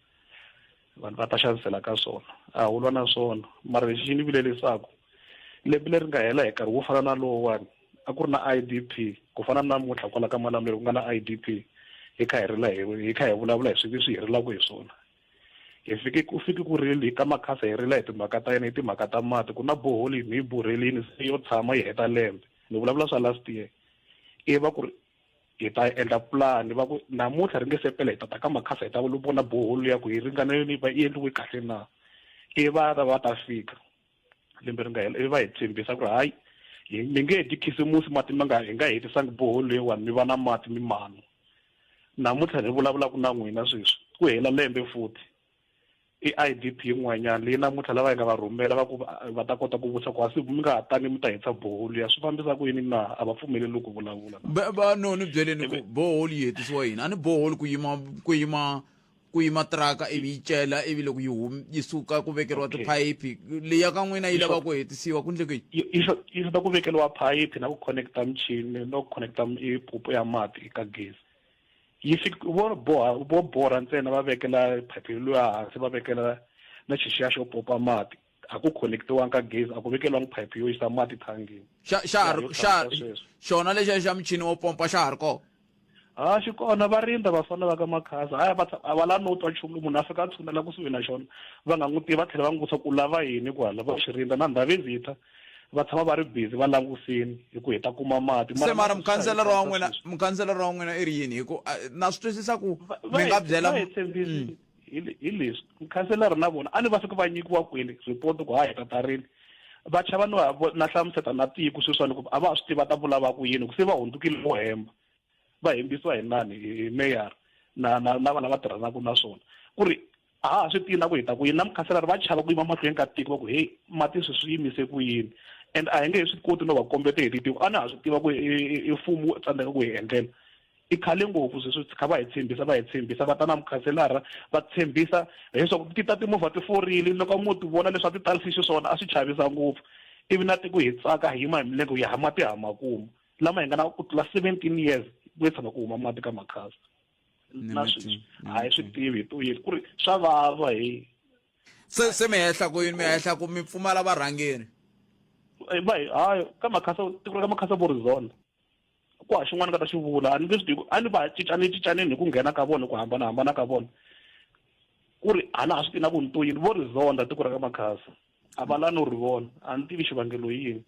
[SPEAKER 9] vanhu va ta xavisela ka swona a vulwa na swona mara lexi ni vilelesaku lembe leri nga hela hi nkarhi wo fana na lowuwani a ku ri na IDP ku fana na namuntlha kwala ka Malamulele ku nga na IDP hi kha hi vulavula hi swi helelaku hi swona ku fiki ku rili ka makhasa hi rila hi timhaka ta yena hi timhaka ta mati ku na boholi hi burhelini se yo tshama yi heta lembe ni vulavula swa last year i va ku ri hi ta endla plan va ku namuntlha ri nge sepela hi tata ka makhasa hi ta vona boholi ya ku hi ringaneleni va yi endliwe kahle na i va ta fika lembe ri nga hela i va hi tshembisa ku ri hayi mi nge heti khisimusi mati hi nga hetisangi boholi leyiwani mi va na mati mi manu namuntlha ni vulavulaka na n'wina sweswi ku hela lembe futhi i IDP yin'wanyana leyi namuntlha lava hi nga va rhumela va ta kota ku vutisa ku a mi nga ha tani mi ta hitsa boholi ya swi fambisa ku yini na a va pfumeleli ku vulavula
[SPEAKER 1] no ni byeleni ku boholi yi hetisiwa yini a ni boholi ku yima traka ivi yi cela ivi loko yi suka ku vekeriwa tiphayiphi leyi ka n'wina yi lava ku hetisiwa ku ndle
[SPEAKER 9] yi suta ku vekeriwa phayiphi na ku connecta michini no ku connecta ipupu ya mati ka gezi yi fika vo borha ntsena va vekela phayiphi luya hansi va vekela na xixiya xo popa mati a ku connectiwanga ka gezi a ku vekeliwangi phayiphi yo yisa mati thangeni
[SPEAKER 1] xona lexiya xa michini wo pompa xa ha ri kona
[SPEAKER 9] xi kona va rindza vafana va ka makhasa a va la no twa nchumu munhu a fika a tshunela kusuhi na xona va nga n'wi tivi va tlhela va n'wi vutisa ku lava yini kwala va xi rindza na ndhawu vizita va tshama va ri busy va langusini hi ku heta kuma mati
[SPEAKER 1] se mara mukhanselara wa n'wina i ri yini hi ku na swi twisisa ku mi nga byela
[SPEAKER 9] hi leswi mukhanselara na vona a ni va fika va nyikiwa kwini report ku ha heta tarini va chava na hlamuseta na tiko sweswiwani ku a va swi tiva ta vulava ku yini ku se va hundzukile vo hemba va hembisiwa hi nani hi meyara na vana va tirhanaka na swona ku ri a swi tina ku hita ku yini na mukhanselara va chava ku yima mahlweni ka tiko va ku hey mati swi yimise ku yini and a hi nge hi swi koti no va kombeta hi titiko a na ha swi tiva ku i mfumo u tsandzeka ku hi endlela i khale ngopfu sweswi kha va hi tshembisa va ta na mukhanselara va tshembisa leswaku ti ta timovha ti forile loko mo ti vona leswi a ti talisisi swona a swi chavisa ngopfu ivi na tiko hi tsaka hi yima hi milenge hi hama ti hamakumu lama hi nga na ku tlula 17 years ku tshama ku huma mati ka makhasa na sweswi a hi swi tivi hi to yini ku ri swa vava hi
[SPEAKER 1] se mi hehla ku yini mi hehla ku mi pfumala varhangeri
[SPEAKER 9] hayi ka makhasa tiko ka makhasa borizona ku ha xin'wana ka ta xi vula a ni nge swi tivi a ni va cicaneni hi ku nghena ka vona ku hambanahambana ka vona ku ri a na ha swi tina ku ni to yini borizonda tiko ra ka makhasa a va la no ri vona a ni tivi xivangelo yini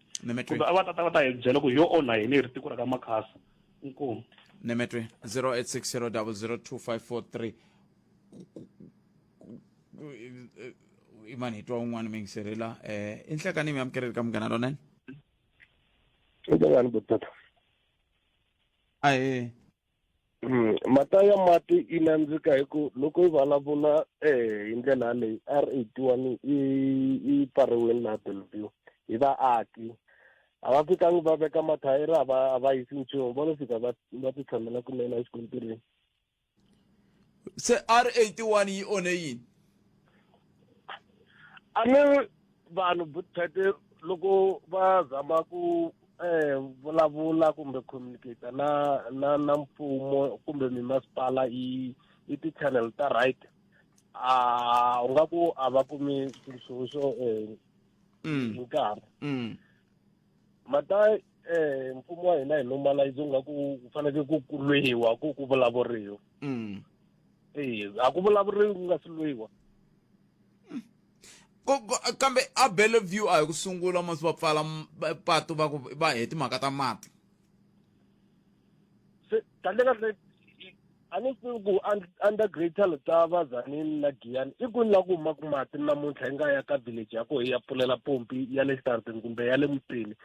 [SPEAKER 9] kumbe a va ta hi byela ku yo onha yini hi ri tiko ra ka makhasa inkomu
[SPEAKER 1] Nemetwe 0860002543 imani twa un'wana mi ngiselela inhlekani mi amkereli ka Munghana Lonene
[SPEAKER 10] njani botata mhaka ya mati yi nandzika hi ku loko yi vulavula hi ndlela leyi R81 yi pfariwile na Bellview hi vaaki a va fikangi va veka mathayere a va yisi nchumu vo lo fika va ti tshamela kunene exikontiri.
[SPEAKER 1] se R81 yi one yini
[SPEAKER 10] a ni vanhu Buthete loko va zama ku vulavula kumbe communicate na mfumo kumbe mimasipala i ti-channel ta right u nga ku a va kumi swilo hi nkarhi mata mfumo wa hina hi normalize nga ku fanele ku lwiwa ku vulavuriwa a ku vulavuriwi ku nga si lwiwa
[SPEAKER 1] kambe a Bellevue a hi ku sungula masi va pfala patu va heti mhaka ta mati
[SPEAKER 10] se kahle a ni swi ku undergrader ta vazanini na Giyani i ku la ku huma ku mati namuntlha hi nga ya ka village ya ko hi ya pfulela pompi ya le xitarateni kumbe ya le mutini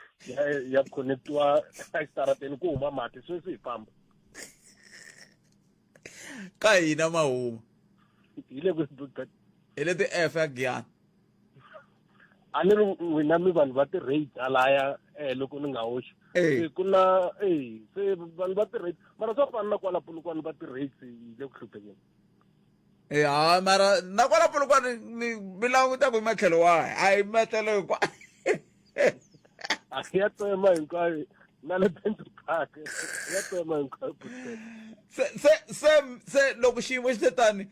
[SPEAKER 10] ya connectiwa exitarateni ku huma mati sweswi hi famba
[SPEAKER 1] ka hina mahuma
[SPEAKER 10] hi le ku
[SPEAKER 1] hi le ti-F ya Giyani
[SPEAKER 10] a ni ri n'wina mi vanhu va ti-rate alaya loko ni nga hoxi ku na se vanhu va ti-rate mara swa fana na kwala Polokwane va ti-rates hi le ku hluphekeni
[SPEAKER 1] ha mara na kwala Polokwane mi languta ku hi matlhelo wahi a hi matlhelo hinkwayo
[SPEAKER 10] a ya tsema hinkwayo na le Bentukaka ya tsema hinkwayo
[SPEAKER 1] se loko xiyimo xi te tani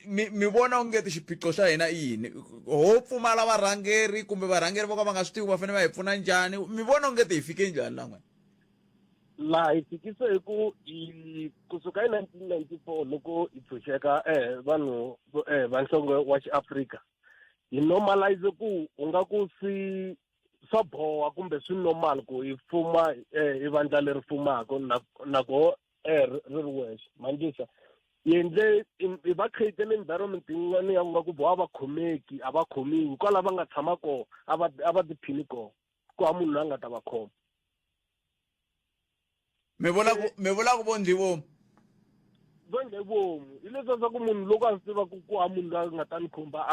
[SPEAKER 1] mi vona ongeti xiphiqo xa hina i yini ho pfumala varhangeri kumbe varhangeri vo ka va nga swi tivi va fanele va hi pfuna njhani mi vona ongeti hi fike njhani la n'wina
[SPEAKER 10] laha hi fikise hi ku kusuka hi 1994 loko hi pfuxeka vanhu va nhlonge wa xiAfrika hi normalize ku u nga ku swa boha kumbe swi normal ku hi fuma hi vandla leri fumaka nako ri ri wexe manjisa yendle hi va create environment yin'wana ya nga ku boha va khomeki a va khomiwi kwala va nga tshama kona a va tiphini kona ku ha munhu a nga ta va khoma
[SPEAKER 1] mi vula ku vo ndlivomu
[SPEAKER 10] vonge vomu hi leswiya swa ku munhu loko a swi tiva ku ha munhu loyi a nga ta ni khumba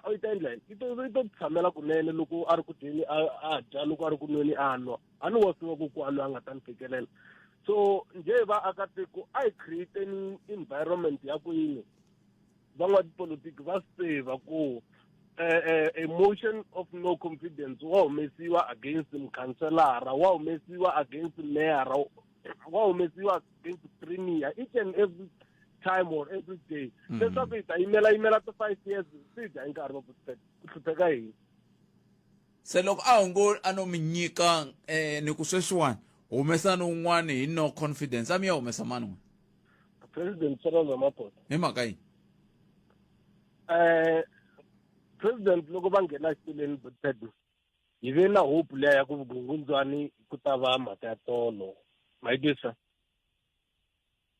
[SPEAKER 10] i ta endla i to tshamela kunene loko a ri ku dyeni a dya loko a ri ku nweni a nwa a ni wa swi ku a loyi a nga ta ni fikelela so nje vaakatiko a hi create environment ya ku yini van'watipolitiki va seva ku emotion of no confidence wa humesiwa against mukhanselara wa humesiwa against mayor wa humesiwa against premier each and every time or every day leswaku hi ta yimela ta 5 years swi dya hi nkarhi wa ku hlupheka hina
[SPEAKER 1] se loko a hongo a no mi nyika ni ku sweswiwani humesa ni un'wana hi no confidence a mi ya humesa mani n'we
[SPEAKER 10] president Cyril Ramaphosa
[SPEAKER 1] hi mhaka yini
[SPEAKER 10] president loko va nghena xituleni Buthete hi ve na hope leya ya ku vugungundzwani ku ta va mhaka ya tolo mayitisa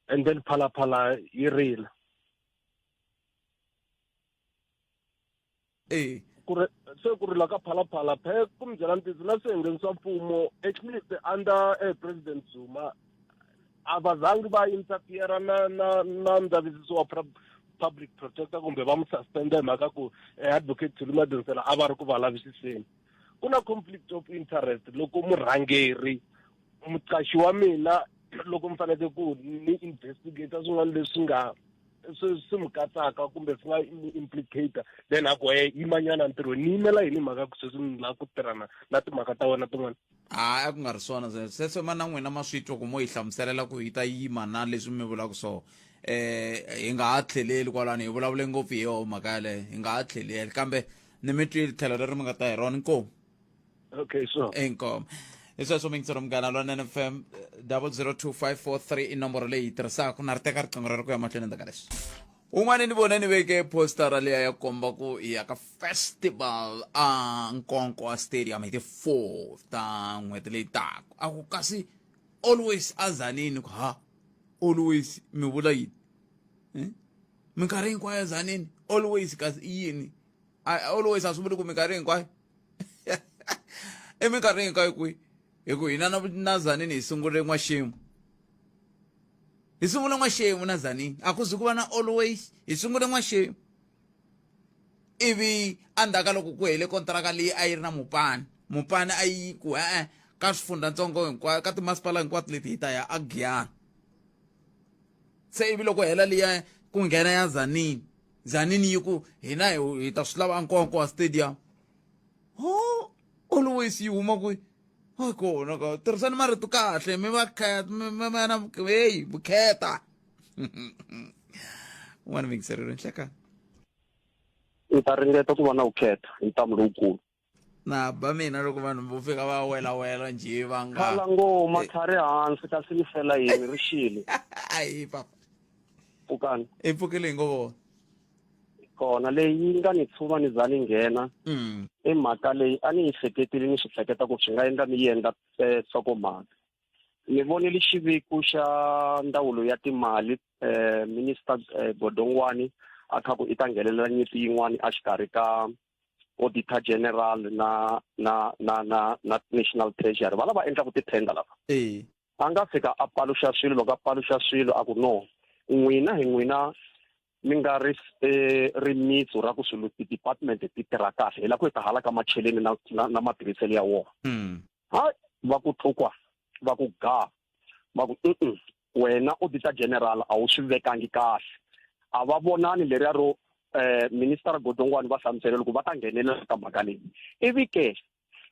[SPEAKER 10] and then phalaphala yi rila se ku rila ka phalaphala phe ku mi byela ntiyiso na swiyengeni swa mfumo at least under president Zuma a va zangi va interfere na ndzavisiso wa public protector kumbe va mu suspenda hi mhaka ku advocate Thuli Madonsela a va ri ku va lavisiseni ku na conflict of interest loko murhangeri muqashi wa mina loko mi fanele ku ni investigate swin'wana leswi nga swi mu katsaka kumbe swi nga implicator then ako yimanyana ntirho ni yimela yini mhaka ku sweswi ni lava ku tirhana na timhaka ta wena tin'wana
[SPEAKER 1] a ku nga ri swona sweswo ma na n'wina ma swi twa ku mo hi hlamuselela ku hi ta yima na leswi mi vulaka swona hi nga ha tlheleli kwalani hi vulavule ngopfu hi yoho mhaka yaleyo hi nga ha tlheleli kambe ni mi twile tlhelo leri mi nga ta hi rona inkomu
[SPEAKER 10] okay so
[SPEAKER 1] inkomu hi sweswo mi ngisero munghana lwa NFM 002543 i nomboro leyi hi tirhisaka na ri teka riqingho rero ku ya mahlweni endzhaku ka leswi un'wana ni vona ni veke postara leya ya komba ku hi ya ka festival a Nkonkwa stadium hi ti 4 ta n'hweti leyi taka a ku kasi always a Zanini ku always mi vula yini minkarhi hinkwayo a Zanini always kasi i yini always a swi vuli ku minkarhi hinkwayo minkarhi hinkwayo kwihi hi ku hina na Zanini hi sungule n'waxemu hi sungule n'waxemu na Zanini a ku zi ku va na always hi sungule n'waxemu ivi andaka loko ku hele kontraka leyi a yi ri na mupani a yi ku ka swifundzatsongo hinkwayo ka timasipala hinkwato leti hi ta ya a Giyani se ivi loko hela liya ku nghena ya Zanini yi ku hina hi ta swi lava nkonko wa stadium always yi huma ku kona ka tirhisani marito kahle mi va na vukheta n'wana mingiserelo nhleka
[SPEAKER 11] ni ta ringeta ku va na vukheta hi ntamu lowukulu
[SPEAKER 1] na ba mina loko vanhu vo fika va wela njhe va nga
[SPEAKER 11] khala ngoma thari hansi kasi ni fela yini ri xile
[SPEAKER 1] ayi papa
[SPEAKER 11] pfukani
[SPEAKER 1] epfukile ngo
[SPEAKER 11] kona leyi nga ni tshuma ni za ni nghena i mhaka leyi a ni yi hleketile ni swi hleketa ku swi nga endla ni yendla tsokomhaka ni vonile xiviko xa ndawulo ya timali minister Godongwana a kha ku i ta nghenelela nyiti yin'wana a xikarhi ka auditor general na national treasury va lava endla ku ti-tender lava a nga fika a paluxa swilo loko a paluxa swilo a ku no n'wina mi nga rimitsu ra ku swilo ti-department ti tirha kahle hi la ku hi ta hala ka macheleni na matirhiselo ya wona hayi va ku thukwa va ku ga va ku wena auditor general a wu swi vekangi kahle a va vonani leriya ro minister Godongwana va hlamusela loko va ta nghenelela ka mhaka leyi ivi ke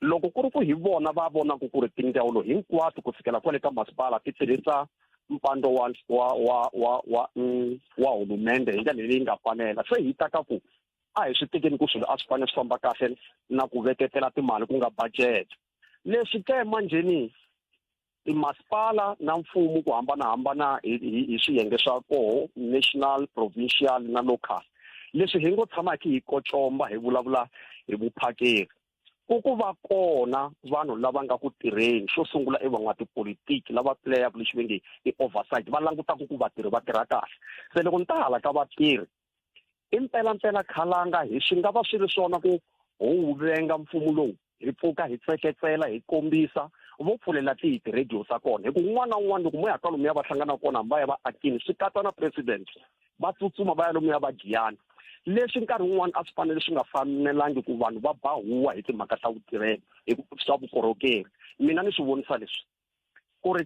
[SPEAKER 11] loko ku ri ku hi vona va vona ku ri tindzawulo hinkwato ku fikela kwale ka masipala ti tirhisa mpando wa hulumende hi ndlela leyi nga fanela se hi ta ka ku a hi swi tekeni ku swilo a swi fanele swi famba kahle na ku veketela timali ku nga budget leswi ke manjheni timasipala na mfumo ku hambanahambana hi swiyenge swa koho national provincial na local leswi hi ngo tshamaki hi kocomba hi vulavula hi vuphakeri ku va kona vanhu lava nga ku tirheni xo sungula i van'watipolitiki lava playaka lexi ve nge i oversight va langutaka ku vatirhi va tirha kahle se loko ni ta hala ka vatirhi i mpela khalanga hi swi nga va swi ri swona ku wu venga mfumo lowu hi pfuka hi tseketsela hi kombisa vo pfulela ti-radio ta kona hi ku un'wana na un'wana loko mo ya ka lomuya va hlangana kona va ya va akini swi katsa na president va tsutsuma va ya lomuya va Giyani leswi nkarhi wun'wana a swi fanele swi nga fanelangi ku vanhu va bahuwa hi timhaka ta vutirheli hi swa vukorhokeri mina ni swi vonisa leswi ku ri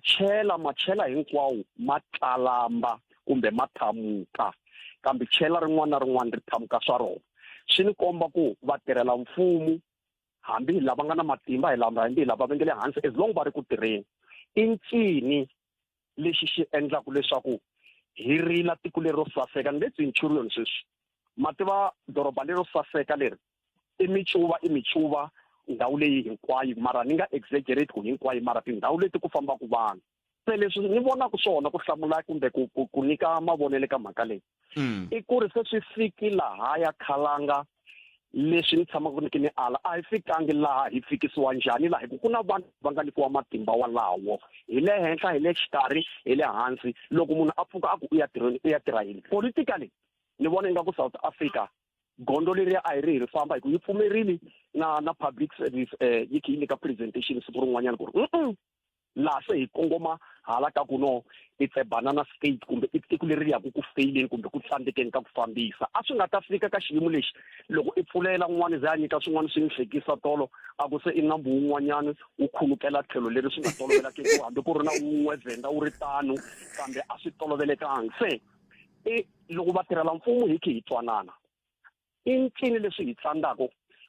[SPEAKER 11] machela hinkwawo ma tlalamba kumbe ma thamuka kambe chela rin'wana na rin'wana ri thamuka swa rona swi ni komba ku vatirhela mfumo hambi hi lava nga na matimba hambi hi lava va nge le hansi as long va ri ku tirheni i ncini lexi xi endlaku leswaku hi rila tiko lero saseka ni le Centurion sweswi mativa doroba lero saseka leri i michuva ndhawu leyi hinkwayo mara ni nga exaggerate ku hinkwayo mara tindhawu leti ku famba ku vanhu se leswi ni vona ku swona ku hlamula kumbe ku nyika mavonele ka mhaka leyi i ku ri se swi fiki laha ya khalanga leswi ni tshamaka ni ala a hi fikangi laha hi fikisiwa njhani laha hi ku na vanhu va nga nyikiwa matimba walawo hi le henhla hi le xikarhi hi le hansi loko munhu a pfuka a ku u ya tirha yini politically ni vona ingaku South Africa gondo leriya a hi ri hi ri famba hi ku yi pfumerile na public service yi khi yi nyika presentation siku rin'wanyana ku ri laha se hi kongoma hala ka ku no it's a banana state kumbe i tiko leri yaku ku faileni kumbe ku tsandzekeni ka ku fambisa a swi nga ta fika ka xiyimo lexi loko i pfulela n'wana za nyika swin'wana swi ni hlekisa tolo a ku se i nambu wun'wanyana wu khulukela tlhelo leri swi nga toloveleke ku hambi ku ri na wun'we vhenda wu ri tano kambe a swi tolovelekangi se loko va tirhela mfumo hi khi hi twanana i ncini leswi hi tsandzaka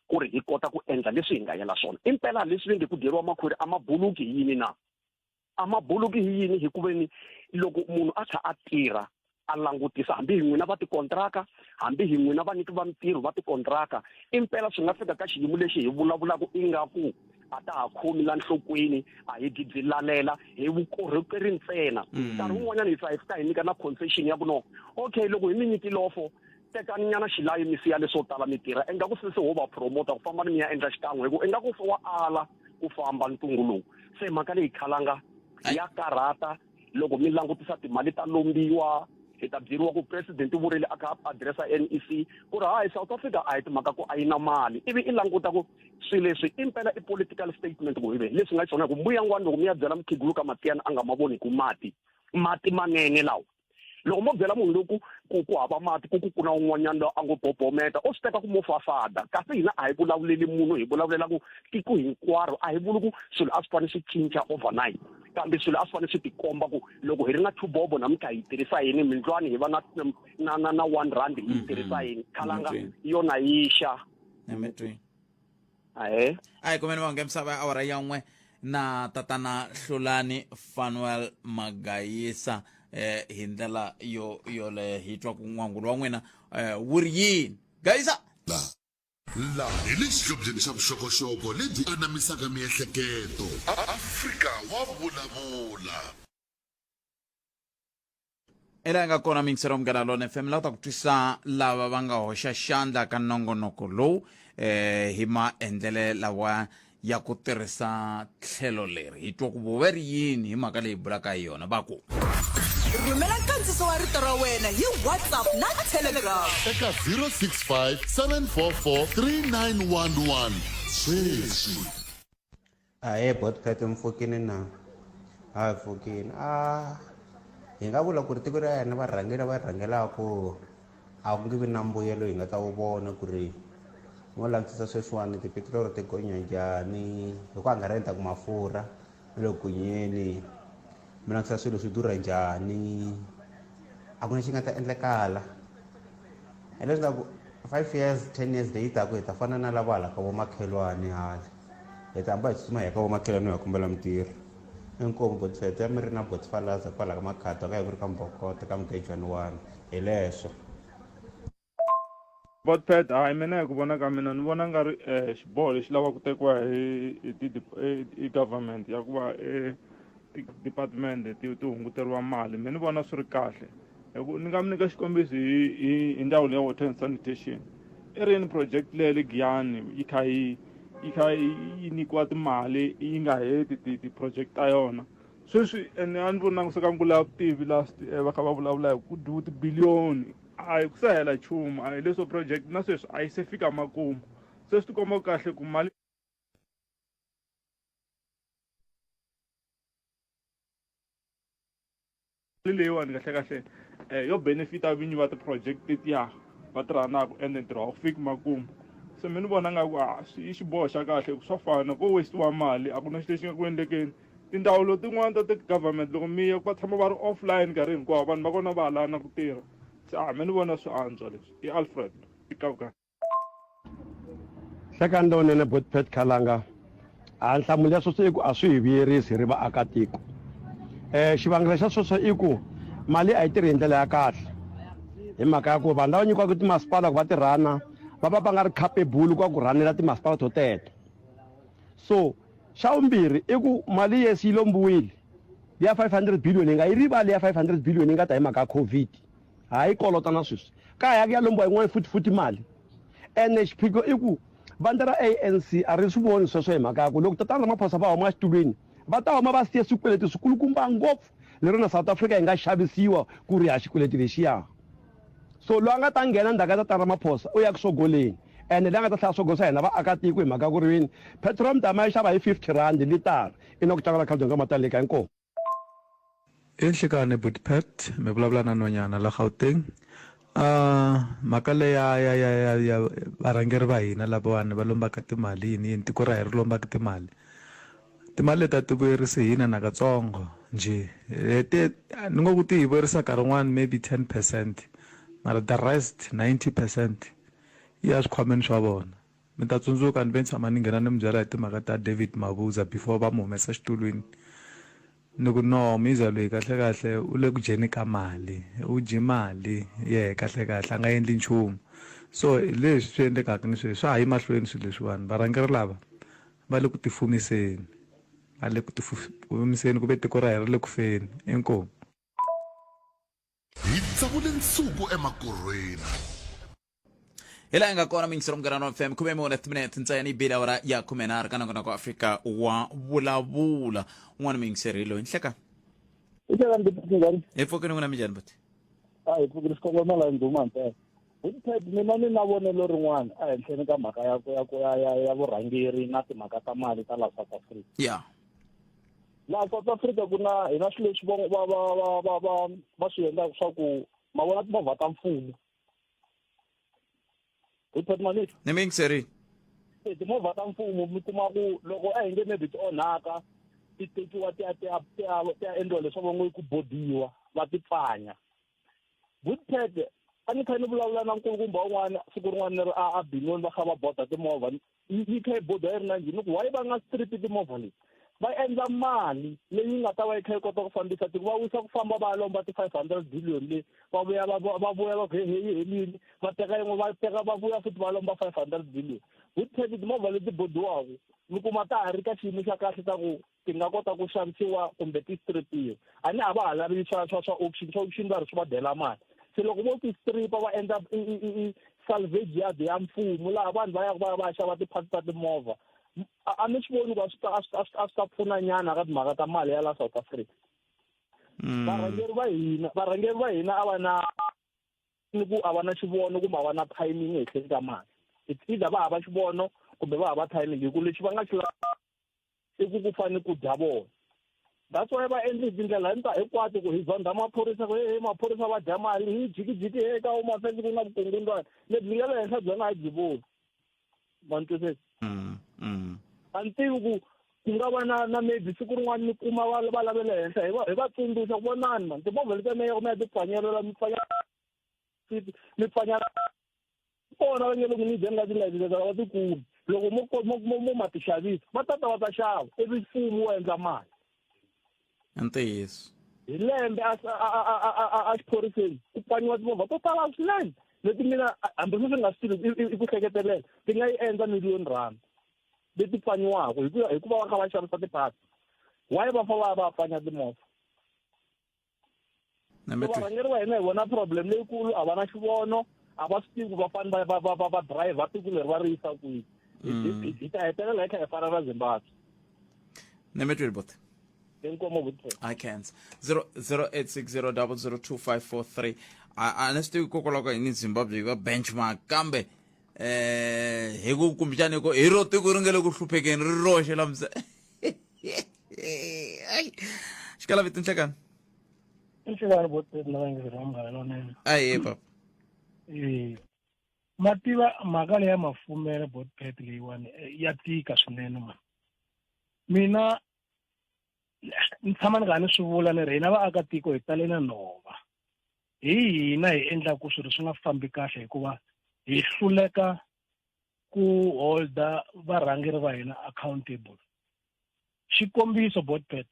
[SPEAKER 11] ku ri hi kota ku endla leswi hi nga yela swona impela leswi nge ku deriwa makhwiri a mabuluki hi yini na a mabuluki hi yini hi ku veni loko munhu a kha a tirha a langutisa hambi hi n'wina va tikontraka hambi hi n'wina va nyiki va mitirho va tikontraka impela swi nga fika ka xiyimo lexi hi vulavulaka ingaku a ta ha khomi la nhlokweni a hi gidzilalela hi vukorhokeri ntsena nkarhi wun'wanyana hi fika hi nyika na concession ya ku no okay loko hi mi nyiki lofo tekani nyana xilayi mi siya leswo tala mi tirha engaku sese ho va promota ku famba ni mi ya endla xikan'we hi ku engaku wa ala ku famba ntungu lowu se mhaka leyi khalanga ya karhata loko mi langutisa timali ta lombiwa hi ta byeriwa ku president u vurile a kha addressa NEC ku ri hayi South Africa a hi timhaka ku a yi na mali ivi i languta ku swilo leswi impela i political statement ku hi ve leswi nga xona ku mbuyangwani loko mi ya byela mukhegulu ka Matiyana a nga ma voni ku mati manene lawa loko mo byela munhu loku ku hava mati ku na un'wanyana loyi a ngo bobometa o swi teka ku mo fafada kasi hina a hi vulavuleli munhu hi vulavulela ku tiko hinkwaro a hi vuli ku swilo a swi fanele swi cinca overnight kambe swilo a swi fanele swi tikomba ku loko hi ri na tubobo namuntlha hi tirhisa yini mindlwani hi va na 1 rand hi tirhisa yini khalanga yona yixa
[SPEAKER 1] ai kumene vange msava awara yan'we na tatana Hlulani Fanuel Magayisa hi ndlela yole hi twa ku n'wangulo wa n'wina wu ri yini Gayisa
[SPEAKER 2] la hi le xihlobyeni xa vuxokoxoko lebyi anamisaka miehleketo Afrika wa vulavula
[SPEAKER 1] ela nga kona mingisero Munghana Lonene FM la ta ku twisa lava va nga hoxa xandla ka nongonoko lowu hi maendlele lawa ya ku tirhisa tlhelo leri hi twa ku vuveri yini hi mhaka leyi bulaka hi yona va ku
[SPEAKER 3] rhumela nkandziso wa rito ra wena hi WhatsApp na Telegram
[SPEAKER 2] eka 065 744 3911 sweswi
[SPEAKER 12] Botcat Mfokini na Mfokini hi nga vula ku ri tiko ra hina varhangeri va rhangelaka a ku nge vi na mbuyelo hi nga ta wu vona ku ri mo langutisisa sweswiwani tipetiroli ti gonya njhani hi ku angarhenta ku mafurha na le gonyeni mi langutisisa swilo swi durha njhani a ku na xi nga ta endlekala hi leswi na ku 5 years 10 years leyi taka hi ta fana na lava hala ka vomakhelwani hala hi ta hamba hi tsutsuma hi ka vomakhelwani hi ya kumbela mintirho inkomo Botsfet ya mi ri na Botsfalaza kwala ka Makhado ka hi ku ri ka Mbokota ka Mudejani 1 hi leswo
[SPEAKER 13] Botpet mina hi ku vona ka mina ni vona nga ri xiboho lexi lava ku tekiwa hi government ya ku va department ti hunguteriwa mali mina ni vona swi ri kahle ni nga mi nyika xikombiso hi ndzawulo ya water and sanitation i rini project leyi le Giyani yi kha yi nyikiwa timali yi nga heti ti-project ta yona sweswi ene a ni vona langutisaka ngula vutivi last va kha va vulavula hi ku du tibiliyoni a hi ku se hela nchumu a hi leswo project na sweswi a yi se fika makumu se swi tikomba kahle ku mali leyiwani kahle yo benefita vinyi va ti-project letiya va tirhanaka ende ntirho wa ku fiki makumu se mi ni vona nga ku i xiboho xa kahle ku swa fana ko wastiwa mali a ku na xilo lexi nga ku endlekeni tindhawulo tin'wana ta ti-government loko mi ya va tshama va ri offline nkarhi hinkwawo vanhu va kona va halana ku tirha se mi ni vona swi antswa leswi i Alfred ikauka
[SPEAKER 14] Second Lonene Botpet Khalanga nhlamulo ya sweswo i ku a swi hi vuyerisi ri vaakatiko xivangelo xa sweswo i ku mali a yi tirhi hi ndlela ya kahle hi mhaka ya ku vanhu lava nyikiwaka timasipala ku va tirhana va nga ri capable ku ku rhanela timasipala to teto so xa vumbirhi i ku mali yesi yi lombiwile ya 500 billion yi nga yi rivali ya 500 billion yi nga ta hi mhaka ya COVID hayi kolota na sweswi ka ya ya lombiwa yin'wana futhi mali ene xiphiqo i ku vandla ra ANC a ri swi voni sweswo hi mhaka ya ku loko tatana Ramaphosa va huma exitulweni va ta huma va siye swikweleti swikulukumba ngopfu lero na South Africa yi nga xavisiwa ku ri ya xikweleti lexiya so lo nga ta nghena ndaka ta tatana Ramaphosa u ya ku swogoleni ene leyi nga ta hlaya swogosa hina vaakatiko hi mhaka ku ri yini petrol mdama yi xava hi 50 rand litara i na ku tlangela khadi nga mataleka inkomo
[SPEAKER 15] Enhlekane Botpet mi vulavula na Nonyana la Gauteng mhaka leya ya varhangeri va hina lavawani va lombaka timali yini tiko ra hi ri lombaka timali leti a ti vuyerisi hina nakatsongo njhe ni ngo ku ti hi vuyerisa nkarhi wun'wana maybe 10% mara the rest 90% ya swikhwameni swa vona mi ta tsundzuka ni ve ni tshama ni nghena ni mi byela hi timhaka ta David Mabuza before va mu humesa xitulwini ni ku no miza loyi kahle u le ku jeni ka mali u dyi mali kahle a nga endli nchumu so leswi swi endlekaka ni sweswi swa ha yi mahlweni swilo leswiwani varhangeri lava va le ku tifumiseni ku ve tiko ra hi ri le ku feni inkomu
[SPEAKER 2] hi tsavule nsuku emakorhweni
[SPEAKER 1] ila nga kona mingisero Munghana Lonene FM 10 minutes ntsena ibila wara ya 10 kana kona ku Afrika wa vulavula un'wana mingisero lo inhleka
[SPEAKER 5] ika ndiphinga
[SPEAKER 1] efokeni ngona mijani but
[SPEAKER 5] ifokeni sikongomela nduma mpela mina ni na vonelo rin'wana a henhleni ka mhaka ya vurhangeri na timhaka ta mali ta la South Africa
[SPEAKER 10] laha South Africa kuna hina swilo leswi va swi endlaka swa ku ma vona timovha ta mfumo
[SPEAKER 1] ni mi yingiseri
[SPEAKER 10] timovha ta mfumo mi kuma ku loko a hi nge maybe ti onhaka ti tekiwa ti ya endliwa leswaku va ngo ku bodiwa va ti pfanya Woodped a ni kha ni vulavula na nkulukumba wun'wana siku rin'wana ni ri a Benoni va kha va bota timovha yi kha yi boda yi ri na njhini ku why va nga strip timovha leti va endla mali leyi nga ta va yi kha yi kota ku fambisa va wisa ku famba va lomba ti-500 billion leyi va vuya va helini va teka yin'we va vuya futhi va lomba 500 billion Woodped timovha leti bodiwaka mi kuma ta ha ri ka xiyimo xa kahle ta ku ti nga kota ku xavisiwa kumbe ti-stripiwa a ni a va ha lavi swa auction va ri swi va dela mali se loko vo ti-stripa va endla salvage yard ya mfumo laha vanhu va yaka va ya xava tiphati ta timovha a ni swi voni ku a swi ta pfuna nyana ka timhaka ta mali ya la South Africa varhangeri va hina a va na ni ku a va na xivono kumbe a va na timing ehenhleni ka mali either va hava xivono kumbe va hava timing hi ku lexi va nga xi lava i ku fanele ku dya vona that's why va endli tindlela hinkwato ku hi zonda maphorisa ku maphorisa va dya mali hi jikijiki eka umafenzi ku nga vukungundzwana lebyi nga le henhla byi nga hi byi voni mantwisesi a ni tivi ku nga va na maybe siku rin'wana ni kuma va lavele henhla hi va tsundzuxa ku vonani mani timovha leti mi ya tipfanyelela mi pfanyela kona va nge loko ni dyeni nga tilayisense va tikumi loko mo ma ti xavisa va tata va ta xava ivi mfumo wo endla mali
[SPEAKER 1] ntiyiso
[SPEAKER 10] hi lembe a xiphoriseni ku pfanyiwa timovha to tala swinene leti mina hambi swi nga swi tivi i ku hleketelela ti nga yi endla R1,000,000 leti pfanyiwaka hikuva va kha va xavisa tiphati why va fa va pfanya timovha varhangeri va hina hi vona problem leyikulu a va na xivono a va swi tivi ku va fane va drive tiko leri va ri yisa kwihi hi ta hetelela hi kha hi fana na Zimbabwe
[SPEAKER 1] ni mi twile bote
[SPEAKER 10] inkomo Woodped
[SPEAKER 1] I can't 0860002543 a ni swi tivi kokwalaho ka yini Zimbabwe va benchmark kambe hi ku kumbexani ko hi ro tiko ri nge le ku hluphekeni ri roxe la mse xikala viti nhlekani
[SPEAKER 5] Nhlekani Woodped na vanghezi munghana lonene
[SPEAKER 1] aye papa
[SPEAKER 5] mativa mhaka leyi ya mafumelo Woodped leyiwani ya tika swinene mani mina ni tshama ni nga ni swi vula ni ri hina vaakatiko hi tale na nhova hi hina hi endlaku swilo swi nga fambi kahle hikuva hi hluleka ku holda varhangeri va hina accountable xikombiso Woodped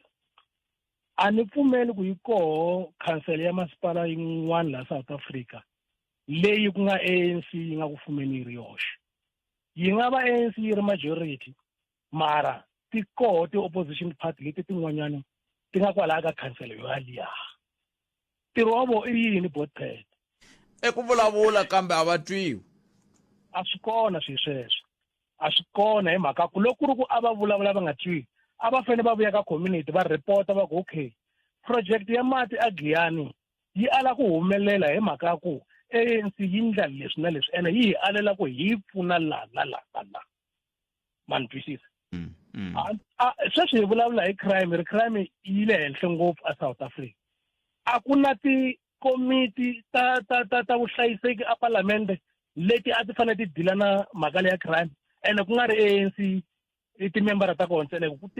[SPEAKER 5] a ni pfumeli ku yi koho council ya masipala yin'wana la South Africa leyi ku nga ANC yi nga ku fumeni yi ri yoxe yi nga va ANC yi ri majority mara ti koho ti-opposition party leti tin'wanyani ti nga kwalaha ka council yo yaliya ntirho wa vo i yini Woodped
[SPEAKER 1] ku vulavula kambe a va twiwi
[SPEAKER 5] a swi kona swilo sweswo a swi kona hi mhaka ku loko ku ri ku a va vulavula va nga twiwi a va fanele va vuya ka community va report va ku okay project ya mati a Giyani yi ala ku humelela hi mhaka ku ANC yi ndla leswi na leswi ene yi hi alela ku hi pfuna la mani twisisa sweswi hi vulavula hi crime yi le henhla ngopfu a South Africa a ku na tikomiti ta vuhlayiseki a palamende leti a ti fanele ti dila na mhaka leya crime ene ku nga ri ANC i timembara ta kona ntsena ku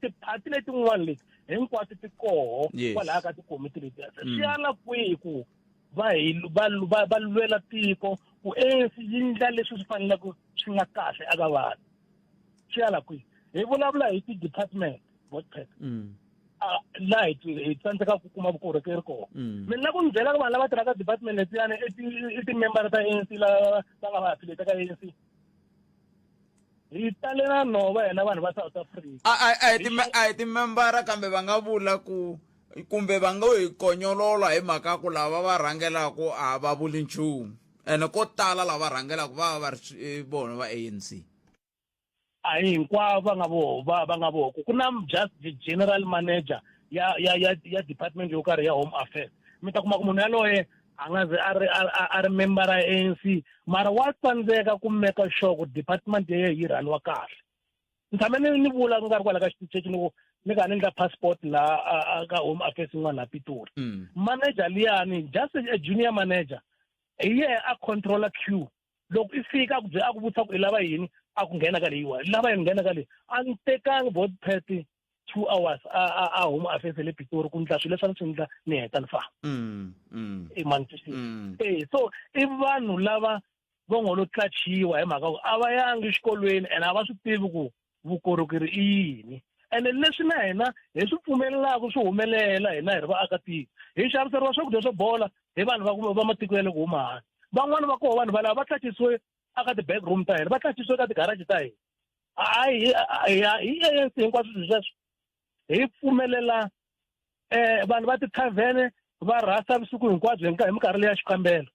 [SPEAKER 5] tiphati letin'wana leti hinkwato ti koho kwalaha ka tikomiti leti swi ala kwihi ku va lwela tiko ku ANC yi ndla leswi swi faneleke swi nga kahle aka vanhu swi ala kwihi hi vulavula hi ti-department Woodped laha hi tsandzeka ku kuma vukorhokeri koho mina na ku ni byela ka vanhu lava tirhaka department letiyani i timembara ta ANC lava nga va affiliate ka ANC hi tale na nhova hina vanhu va South Africa
[SPEAKER 1] a hi timembara kambe va nga vula ku kumbe va ngo hi konyolola hi mhaka ku lava va rhangelaku a va vuli nchumu ene ko tala lava rhangelaku va ri vona va ANC
[SPEAKER 5] a hi hinkwavo va nga voho ku na just the general manager ya department yo karhi ya home affairs mi ta kuma ku munhu yaloye a nga ze a ri membara ya ANC mara wa tsandzeka ku make sure ku department ya yi rhaniwa kahle ni tshame ni vula ku nga ri kwala ka xiticheki ni ku
[SPEAKER 9] ni ka ni endla passport la ka home affairs n'wana na Pitori manager liyani just a junior manager hi ye a controller queue loko i fika ku a ku vutisa ku i lava yini a ku nghena ka leyiwa lava yini nghena ka leyi a ni tekanga vote pet 2 hours a home affairs le Pitori ku ndla swilo leswi swi ndla ni heta ni famba so i vanhu lava va ngo lo tlachiwa hi mhaka ku a va yangi xikolweni and a va swi tivi ku vukorhokeri i yini ene leswi na hina hi swi pfumelelaka swi humelela hina hi ri vaakatiko hi xaviseriwa swakudya swo bola hi vanhu va matiko ya le ku huma hansi van'wani va koho vanhu valava va tlachisiwe aka ti-back room ta hina va tlachisiwe ka tigaraji ta hina hi ANC hinkwaswo swilo sweswo hi pfumelela vanhu va ti-tavern va rhasa vusiku hinkwabyo hi minkarhi leyi ya xikambelo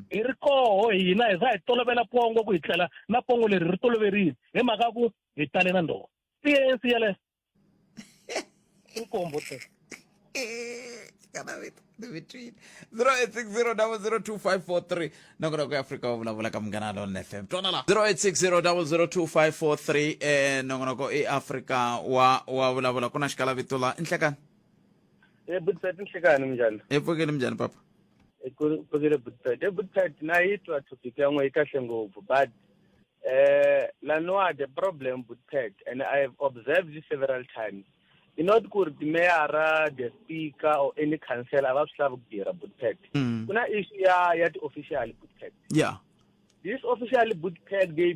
[SPEAKER 9] hi ri koho hina hi za hi tolovela pongo ku hi tlela na pongo leri ri toloverile hi mhaka ku hi tale na ndona ANC yaleyo inkombo te
[SPEAKER 1] 0860002543 nongona ku Africa wa vulavula ka Munghana Lonene FM twana la 0860002543 nongona ku Africa wa vulavula kuna xikala vito la inhlekani
[SPEAKER 16] Budsite nhlekani njani
[SPEAKER 1] epfukeni njani papa
[SPEAKER 16] epfukile Budsite na yitwa topic yan'we yi kahle ngopfu but the problem Budsite and I have observed this several times. Not good the mayor, the speaker or any councillor have to Budsite. Kuna issue ya the official Budsite.
[SPEAKER 1] Yeah.
[SPEAKER 16] This official Budsite they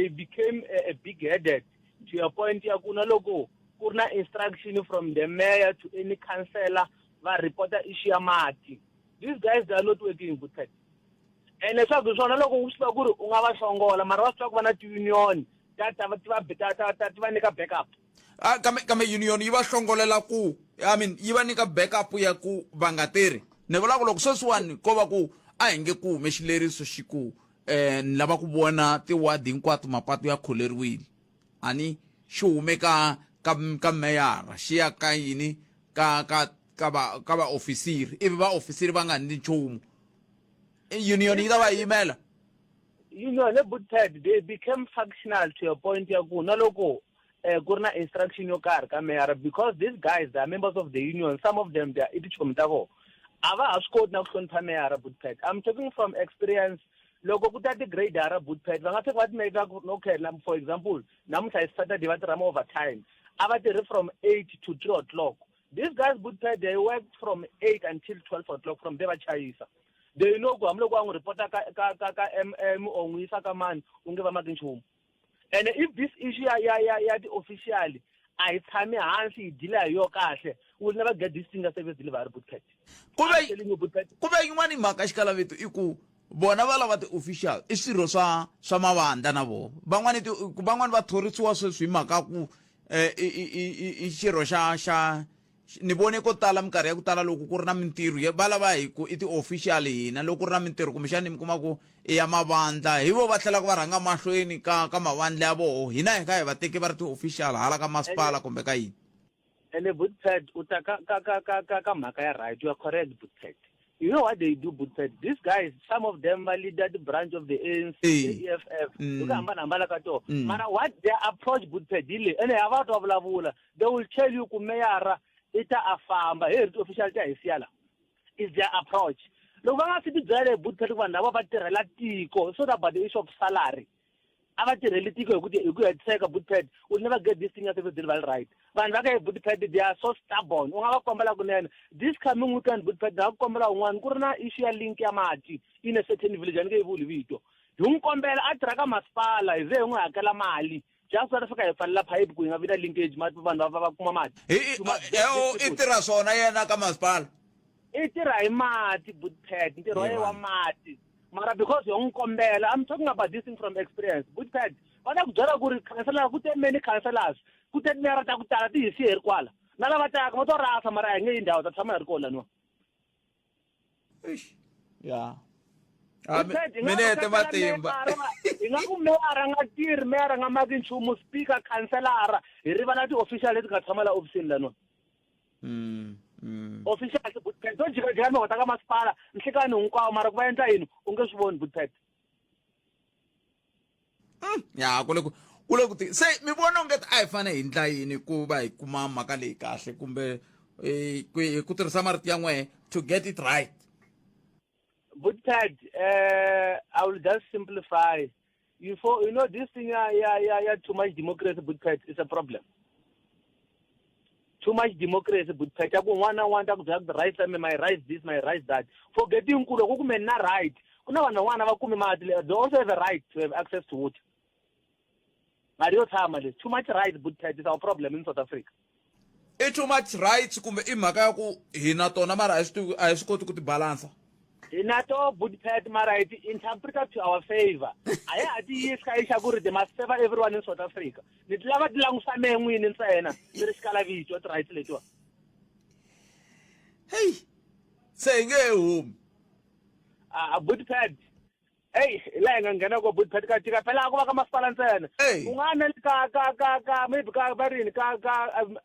[SPEAKER 16] became a big headed to a point ya kuna logo kuna instruction from the mayor to any councillor va reporter issue ya mati. These guys they are not working Budsite. And leswaku swona loko u swi ku ri u nga va hlongola mara va swi ku va na ti-union ta va nyika backup
[SPEAKER 1] kame union yi va hlongolela ku I mean yi va nyika backup ya ku va nga tirhi ni vula ku loko sweswiwani ko va ku a hi nge ku hume xileriso xi ku ni lava ku vona tiwadi hinkwato mapatu ya kholeriwile ani xi hume ka meyara xi ya ka yini ka va ofisiri ivi va ofisiri va nga ni nchumu union yi ta va yimela
[SPEAKER 16] union le Budsite they became functional to a point ya ku na loko ku ri na instruction yo karhi ka mayor because these guys they are members of the union some of them they are itichomi ta vona a va ha swi koti na ku hlonipha mayor Budsite I'm talking from experience loko ku ta ti-grader Budsite va nga fika va timeka okay for example namuntlha hi Saturday va tirha overtime a va tirhi from 8 to 3 o'clock these guys Budsite they worked from 8 until 12 o'clock from there va chayisa they know ku hambi loko va n'wi reporta ka MM or n'wi yisa ka mani u nge va maki nchumu and if this issue ya ti-official a hi tshami hansi hi dila hi yo kahle will never get this thing service delivery Budsite
[SPEAKER 1] ku ve yin'wana mhaka xikalavito i ku vona va lava ti-official i swirho swa mavandla na vona van'wani va thorisiwa sweswi hi mhaka ku i xirho xa ni vone ko tala minkarhi ya ku tala loko ku ri na mintirho va lava hi ku i ti-official hina loko ku ri na mintirho kumbexani mi kuma ku i ya mavandla hi vo va tlhelaka va rhanga mahlweni ka mavandla ya voho hina hi ka hi va teki va ri ti-official hala ka masipala kumbe ka yini
[SPEAKER 16] ene Budsite u ta ka mhaka ya right you are correct Budsite you know what they do Budsite these guys some of them are leader the branch of the ANC the EFF ku hambana ka to mara what their approach Budsite ile ene ha va to vulavula they will tell you ku mayor ita afamba hey official ta hisiala is their approach loko va nga fiti byele Budsite vanhu lava va tirhela tiko so that by the issue of salary ava tirheli tiko hi ku hetiseka Budsite will never get this thing at the delivery right vanhu va ka Budsite they are so stubborn u nga va kombela kunene this coming weekend Budsite va kombela un'wana ku ri na issue ya link ya mati in a certain village ani ke vuli vito hi n'wi kombela a tirha ka masipala hi ze hi n'wi hakela mali just va fika hi pfalela pipe ku hi nga vi na linkage mati vanhu va kuma mati
[SPEAKER 1] i tirha swona yena ka masipala
[SPEAKER 16] i tirha hi mati Budsite ntirho wa mati mara because yo n'wi kombela I'm talking about this thing from experience Budsite va ta ku byela ku ri councillor ku te many councillors ku te mera ta ku tala ti hisi hi ri kwala na lava taka va to rasa mara hi nge yi ndhawu ta tshama hi ri kona no
[SPEAKER 1] ya minete matimba
[SPEAKER 16] hi nga ku meyara nga tirhi meyara nga maki nchumu speaker councillara hi rivala ti-official leti nga tshama la ofisini lano official Budsite to jikajika mi hota ka masipala nhlekani hinkwawo mara ku va endla yini u nge swi voni Budsite
[SPEAKER 1] ya ule kuti se mi vona onge a hi fane hi ndla yini ku va hi kuma mhaka leyi kahle kumbe ku tirhisa marito ya n'wehe to get it right.
[SPEAKER 16] But Ted, I will just simplify. You know this thing, too much democracy, but Ted, is a problem. Too much democracy, but Ted, I want to have the right, my rights this, my rights that. Forgetting kume na right. Kuna wana kume they also have a right to have access to water. Mario Tamale, too much rights, but Ted, is our problem in South Africa.
[SPEAKER 1] Too much rights kumbe I mhaka ya ku hina tona mara a hi swi koti ku ti balansa.
[SPEAKER 16] Inato Budpet Marait interpreted to our favor. I had the they must favor everyone in South Africa. The lava long same win in China. There is Calavi, what right later.
[SPEAKER 1] Hey, saying home.
[SPEAKER 16] Budpet. Hey, Lang and Ganago Budpet Pelago Maspalan. Hey,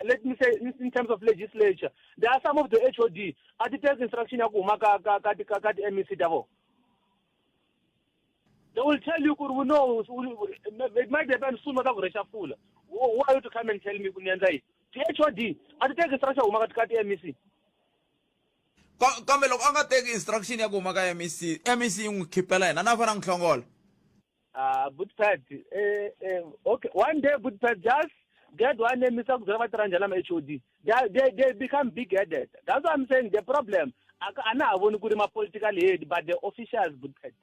[SPEAKER 16] let me say in terms of legislature, there are some of the HOD at the test instruction of Umaka MEC Davo. They will tell you, who knows, it might depend soon of Reshafull. Why are you to come and tell me, Kunyanzai? The HOD at the test instruction of Umaka MEC.
[SPEAKER 1] Kambe loko anga take instruction ya ku maka MEC yung khipela yena na farang hlongolo.
[SPEAKER 16] Budpet okay, one day Budpet just get one MEC ku zama tranjala ma HOD. They become big headed. That's what I'm saying. The problem ana avoni kuri ma political head, but the officials Budpet,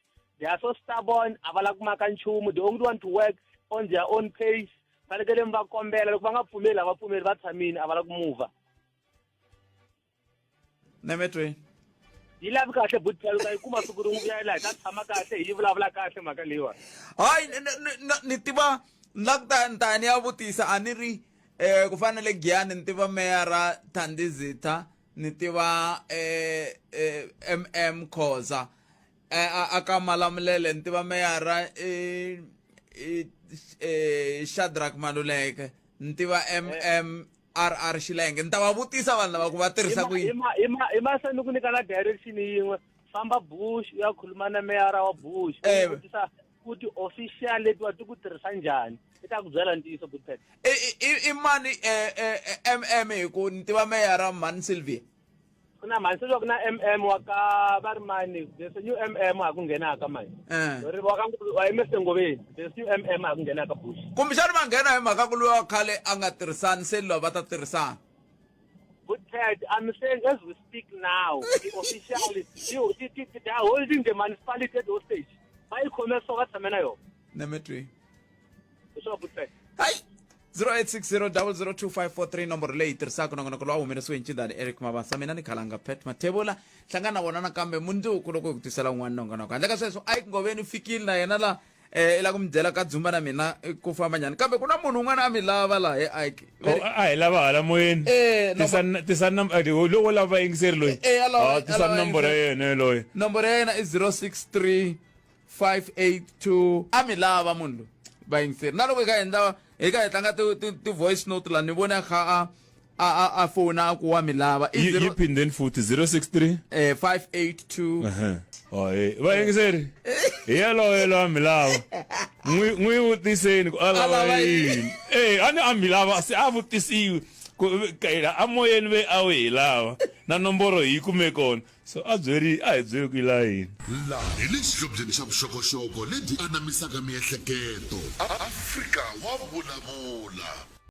[SPEAKER 16] they are so stubborn. Avala kumaka nchumu. They only want to work on their own pace. Falekele mba kombela loko banga pfumela va pfumeli va tshamini avala kumuva.
[SPEAKER 1] Nemetwe.
[SPEAKER 16] Yilava kahle Budpet kuma sukuru ngiyela tshama kahle hi vulavula kahle mhaka leyiwa.
[SPEAKER 1] Hayi ni tiva lagta ntani ya vutisa aniri ku fanele Giyani ni tiva meyara Thandizitha ni tiva MM Khoza aka Malamulele ni tiva meyara Shadrack Maluleke ni tiva MM RR Shilenge ntava vutisa vanhu lava ku va tirhisa ku yini
[SPEAKER 16] ima sani ku nyikana direction yin'we famba Bush ya khuluma na meyara wa Bush vutisa kuti official letiwa ti ku tirhisa njhani i ta ku byela ntiyiso Budpet
[SPEAKER 1] i mani MM hi ku ni tiva meyara Mani Sylvia
[SPEAKER 16] kuna Mani Sylvia kuna MM wa ka va ri mani there's a new MM a ku nghenaka mani ri wa ka wa Emerson Ngobeni there's new MM a ku nghenaka Bush
[SPEAKER 1] kumbexani va nghena hi mhaka ku loyi wa khale a nga tirhisani se loko va ta tirhisana.
[SPEAKER 16] Budpet, I'm saying as we speak now, the officially they are holding the municipality hostage. Why commerce so what's yo?
[SPEAKER 1] Nemetwe.
[SPEAKER 16] So Budpet.
[SPEAKER 1] Hi. 0860002543 nomboro leyi tirhisaka nongonoko lowa humelesiwe hi ncindani Eric Mabasa mina ni khalanga Pet Mathebula hlangana na vona nakambe mundzuku loko hi ku tisela un'wana nongonoko handle ka sweswo a yi Ngobeni fikile na yena la i la ku mi byela ka Dzumba na mina ku famba njhani kambe ku na munhu un'wana a mi lava laha hi Ike
[SPEAKER 17] a hi lava hala moyeni tisana lowo lava yingiseri loyi tisana nomboro ya yena loyi
[SPEAKER 1] nomboro ya yena i 063 582 a mi lava munhu loyi vayingiseri na loko hi ka hi tlanga ti voice note la ni vona kha a fona ku wa mi lava
[SPEAKER 17] yi phindeni futhi 063
[SPEAKER 1] 582
[SPEAKER 17] vayingiseri hi yaloyo mi lava n'wi vutiseni ku a lava yini a ni a mi lava se a vutisiwi a moyeni ve a wu hi lava na nomboro hi kume kona so a hi byeli ku yi la yini
[SPEAKER 2] laha hi le xihlobyeni xa vuxokoxoko leti anamisaka miehleketo Afrika wa vulavula.